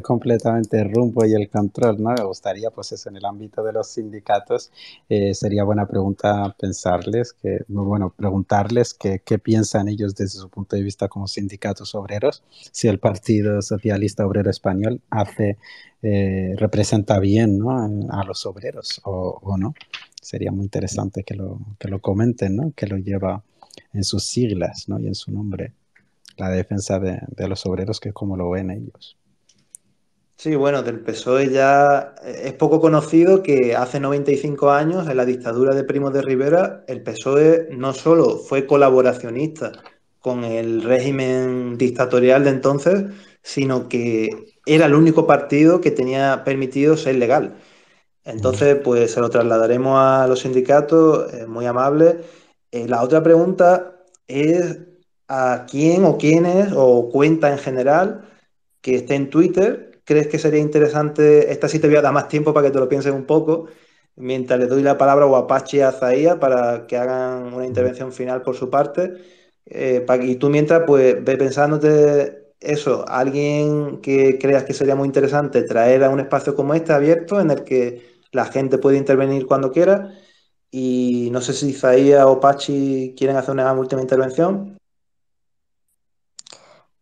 completamente el rumbo y el control, ¿no? Me gustaría, pues eso, en el ámbito de los sindicatos, sería buena pregunta pensarles, bueno, preguntarles qué piensan ellos desde su punto de vista como sindicatos obreros, si el Partido Socialista Obrero Español representa bien, ¿no? A los obreros o no. Sería muy interesante que lo comenten, ¿no? Que lo lleva en sus siglas, ¿no? Y en su nombre, la defensa de los obreros, que es como lo ven ellos. Sí, bueno, del PSOE ya es poco conocido que hace 95 años, en la dictadura de Primo de Rivera, el PSOE no solo fue colaboracionista con el régimen dictatorial de entonces, sino que era el único partido que tenía permitido ser legal. Entonces, pues se lo trasladaremos a los sindicatos, muy amable. La otra pregunta es a quién o quiénes o cuenta en general que esté en Twitter. ¿Crees que sería interesante? Esta sí te voy a dar más tiempo para que te lo pienses un poco, mientras le doy la palabra o a Pachi y a Zaía para que hagan una intervención final por su parte. Y tú mientras, pues ve pensándote eso, alguien que creas que sería muy interesante traer a un espacio como este abierto en el que la gente puede intervenir cuando quiera. Y no sé si Zaía o Pachi quieren hacer una última intervención.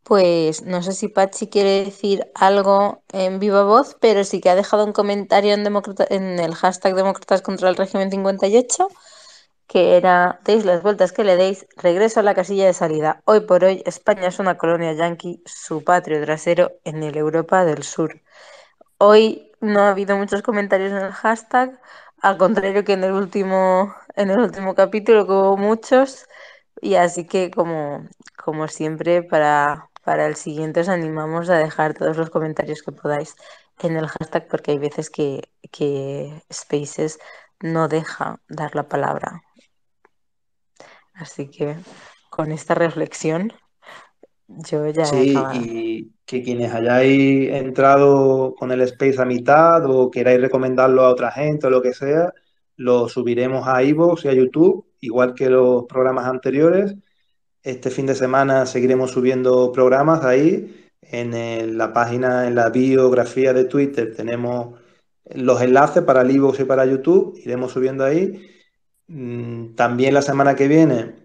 Pues no sé si Pachi quiere decir algo en viva voz, pero sí que ha dejado un comentario en el hashtag Demócratas contra el régimen 58, que era: deis las vueltas que le deis, regreso a la casilla de salida. Hoy por hoy, España es una colonia yanqui, su patrio trasero en el Europa del Sur. Hoy no ha habido muchos comentarios en el hashtag, al contrario que en el último capítulo, que hubo muchos, y así que como siempre, para el siguiente os animamos a dejar todos los comentarios que podáis en el hashtag, porque hay veces que Spaces no deja dar la palabra. Así que con esta reflexión yo ya he Sí, acabado. y que quienes hayáis entrado con el Space a mitad o queráis recomendarlo a otra gente o lo que sea, lo subiremos a iVoox y a YouTube, igual que los programas anteriores. Este fin de semana seguiremos subiendo programas ahí. La página, en la biografía de Twitter, tenemos los enlaces para el iVoox y para YouTube. Iremos subiendo ahí. También la semana que viene.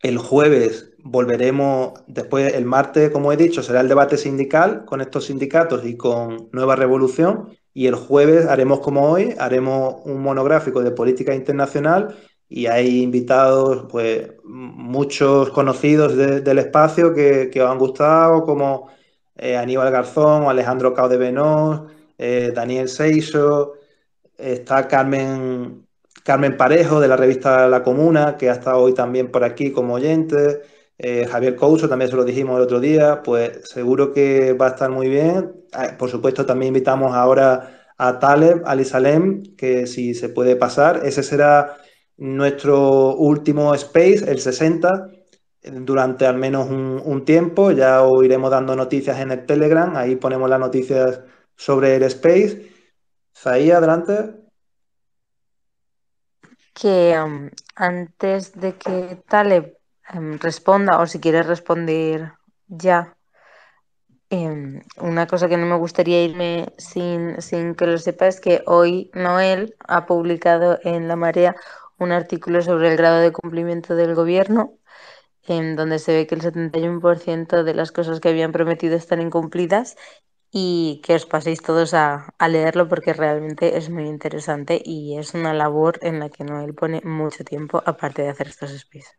El jueves volveremos, después el martes, como he dicho, será el debate sindical con estos sindicatos y con Nueva Revolución. Y el jueves haremos como hoy, haremos un monográfico de política internacional y hay invitados, pues muchos conocidos del espacio que os han gustado, como Aníbal Garzón, Alejandro Cao de Benós, Daniel Seixo. Está Carmen Parejo de la revista La Comuna, que ha estado hoy también por aquí como oyente. Javier Couso, también se lo dijimos el otro día, pues seguro que va a estar muy bien. Por supuesto, también invitamos ahora a Taleb Ali Salem, que si se puede pasar, ese será nuestro último space, el 60, durante al menos un tiempo. Ya os iremos dando noticias en el Telegram, ahí ponemos las noticias sobre el space. Zahí, adelante. Que antes de que Taleb responda, o si quieres responder ya, una cosa que no me gustaría irme sin que lo sepa es que hoy Noel ha publicado en La Marea un artículo sobre el grado de cumplimiento del gobierno, en donde se ve que el 71% de las cosas que habían prometido están incumplidas, y que os paséis todos a leerlo porque realmente es muy interesante y es una labor en la que Noel pone mucho tiempo aparte de hacer estos spaces.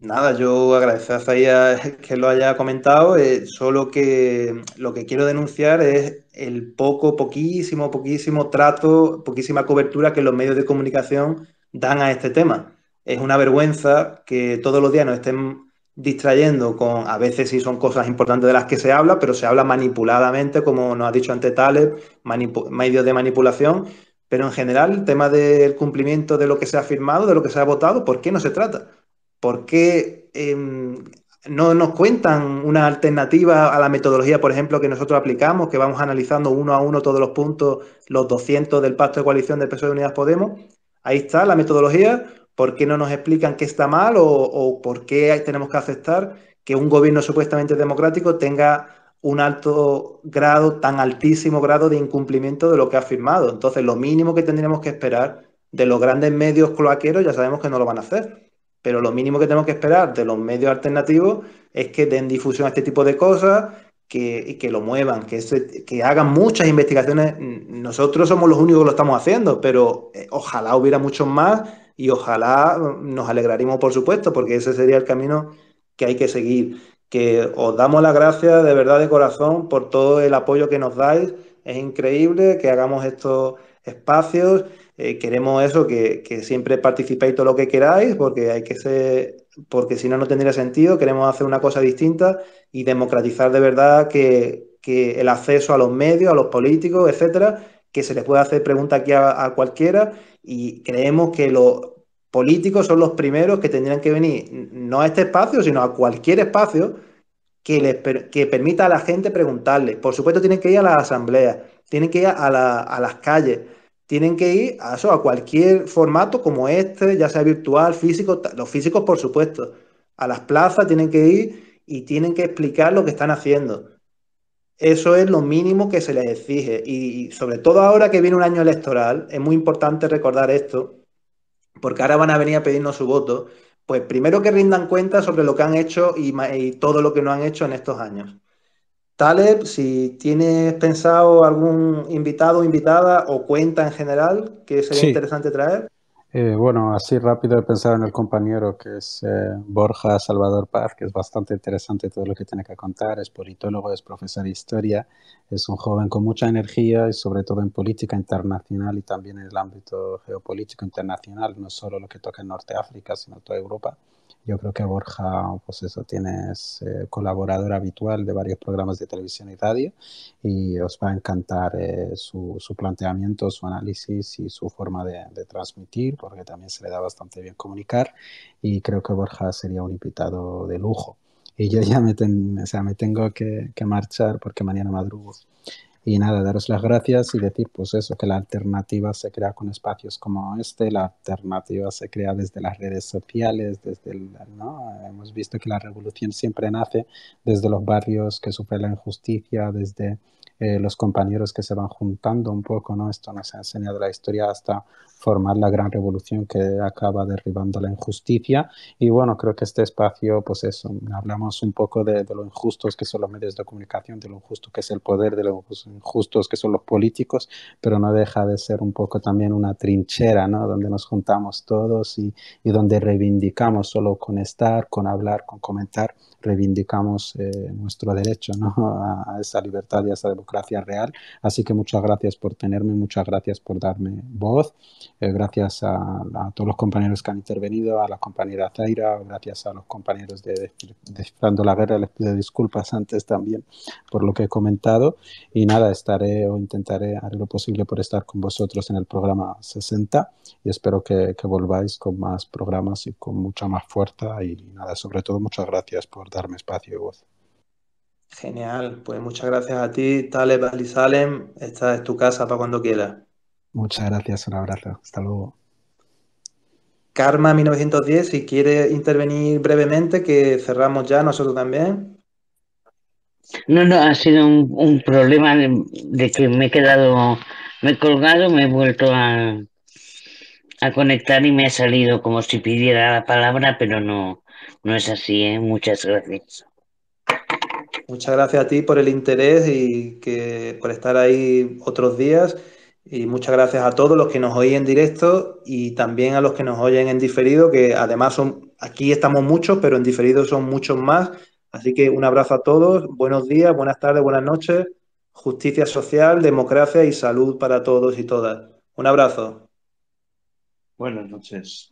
Nada, yo agradecer a Zahía que lo haya comentado, solo que lo que quiero denunciar es el poquísimo trato, poquísima cobertura que los medios de comunicación dan a este tema. Es una vergüenza que todos los días nos estén distrayendo con, a veces sí son cosas importantes de las que se habla, pero se habla manipuladamente, como nos ha dicho antes Taleb, medios de manipulación, pero en general el tema del cumplimiento de lo que se ha firmado, de lo que se ha votado, ¿por qué no se trata? ¿Por qué no nos cuentan una alternativa a la metodología, por ejemplo, que nosotros aplicamos, que vamos analizando uno a uno todos los puntos, los 200 del Pacto de Coalición del PSOE y Unidas Podemos. Ahí está la metodología. ¿Por qué no nos explican qué está mal o por qué tenemos que aceptar que un gobierno supuestamente democrático tenga un alto grado, tan altísimo grado de incumplimiento de lo que ha firmado? Entonces, lo mínimo que tendríamos que esperar de los grandes medios cloaqueros, ya sabemos que no lo van a hacer, pero lo mínimo que tenemos que esperar de los medios alternativos es que den difusión a este tipo de cosas, que lo muevan, que hagan muchas investigaciones. Nosotros somos los únicos que lo estamos haciendo, pero ojalá hubiera muchos más y ojalá nos alegraríamos, por supuesto, porque ese sería el camino que hay que seguir. Que os damos las gracias de verdad de corazón por todo el apoyo que nos dais. Es increíble que hagamos estos espacios. Queremos eso, que siempre participéis todo lo que queráis, porque hay que ser, porque si no, no tendría sentido. Queremos hacer una cosa distinta y democratizar de verdad que el acceso a los medios, a los políticos, etcétera, que se les pueda hacer preguntas aquí a cualquiera, y creemos que los políticos son los primeros que tendrían que venir, no a este espacio, sino a cualquier espacio que permita a la gente preguntarle. Por supuesto, tienen que ir a las asambleas, tienen que ir a las calles, tienen que ir a eso, a cualquier formato como este, ya sea virtual, físico, los físicos, por supuesto. A las plazas tienen que ir y tienen que explicar lo que están haciendo. Eso es lo mínimo que se les exige. Y sobre todo ahora que viene un año electoral, es muy importante recordar esto, porque ahora van a venir a pedirnos su voto. Pues primero que rindan cuenta sobre lo que han hecho y todo lo que no han hecho en estos años. Taleb, si tienes pensado algún invitado o invitada o cuenta en general que sería Sí, interesante traer. bueno, así rápido he pensado en el compañero que es Borja Salvador Paz, que es bastante interesante todo lo que tiene que contar. Es politólogo, es profesor de historia, es un joven con mucha energía y sobre todo en política internacional y también en el ámbito geopolítico internacional, no solo lo que toca en Norte África, sino toda Europa. Yo creo que Borja, pues eso, es colaborador habitual de varios programas de televisión y radio y os va a encantar su planteamiento, su análisis y su forma de transmitir, porque también se le da bastante bien comunicar y creo que Borja sería un invitado de lujo. Y yo ya o sea, me tengo que marchar porque mañana madrugo. Y nada, daros las gracias y decir pues eso, que la alternativa se crea con espacios como este, la alternativa se crea desde las redes sociales, ¿no? Hemos visto que la revolución siempre nace desde los barrios que sufren la injusticia, desde los compañeros que se van juntando un poco, ¿no? Esto nos ha enseñado la historia hasta formar la gran revolución que acaba derribando la injusticia. Y bueno, creo que este espacio, pues eso, hablamos un poco de lo injustos que son los medios de comunicación, de lo injusto que es el poder, de lo injustos que son los políticos, pero no deja de ser un poco también una trinchera, ¿no? Donde nos juntamos todos y donde reivindicamos solo con estar, con hablar, con comentar, reivindicamos nuestro derecho, ¿no? A esa libertad y a esa democracia real. Así que muchas gracias por tenerme, muchas gracias por darme voz. Gracias a todos los compañeros que han intervenido, a la compañera Zaira, gracias a los compañeros de Descifrando la Guerra, les pido disculpas antes también por lo que he comentado y nada, estaré o intentaré, haré lo posible por estar con vosotros en el programa 60 y espero que volváis con más programas y con mucha más fuerza y nada, sobre todo muchas gracias por darme espacio y voz. Genial, pues muchas gracias a ti, Taleb Ali Salem. Esta es tu casa para cuando quieras. Muchas gracias, un abrazo, hasta luego. Karma 1910, si quiere intervenir brevemente, que cerramos ya nosotros también. No, ha sido un problema de que me he colgado, me he vuelto a conectar y me ha salido como si pidiera la palabra, pero no es así, ¿eh? Muchas gracias. Muchas gracias a ti por el interés y por estar ahí otros días. Y muchas gracias a todos los que nos oyen en directo y también a los que nos oyen en diferido, que además aquí estamos muchos, pero en diferido son muchos más. Así que un abrazo a todos, buenos días, buenas tardes, buenas noches. Justicia social, democracia y salud para todos y todas. Un abrazo. Buenas noches.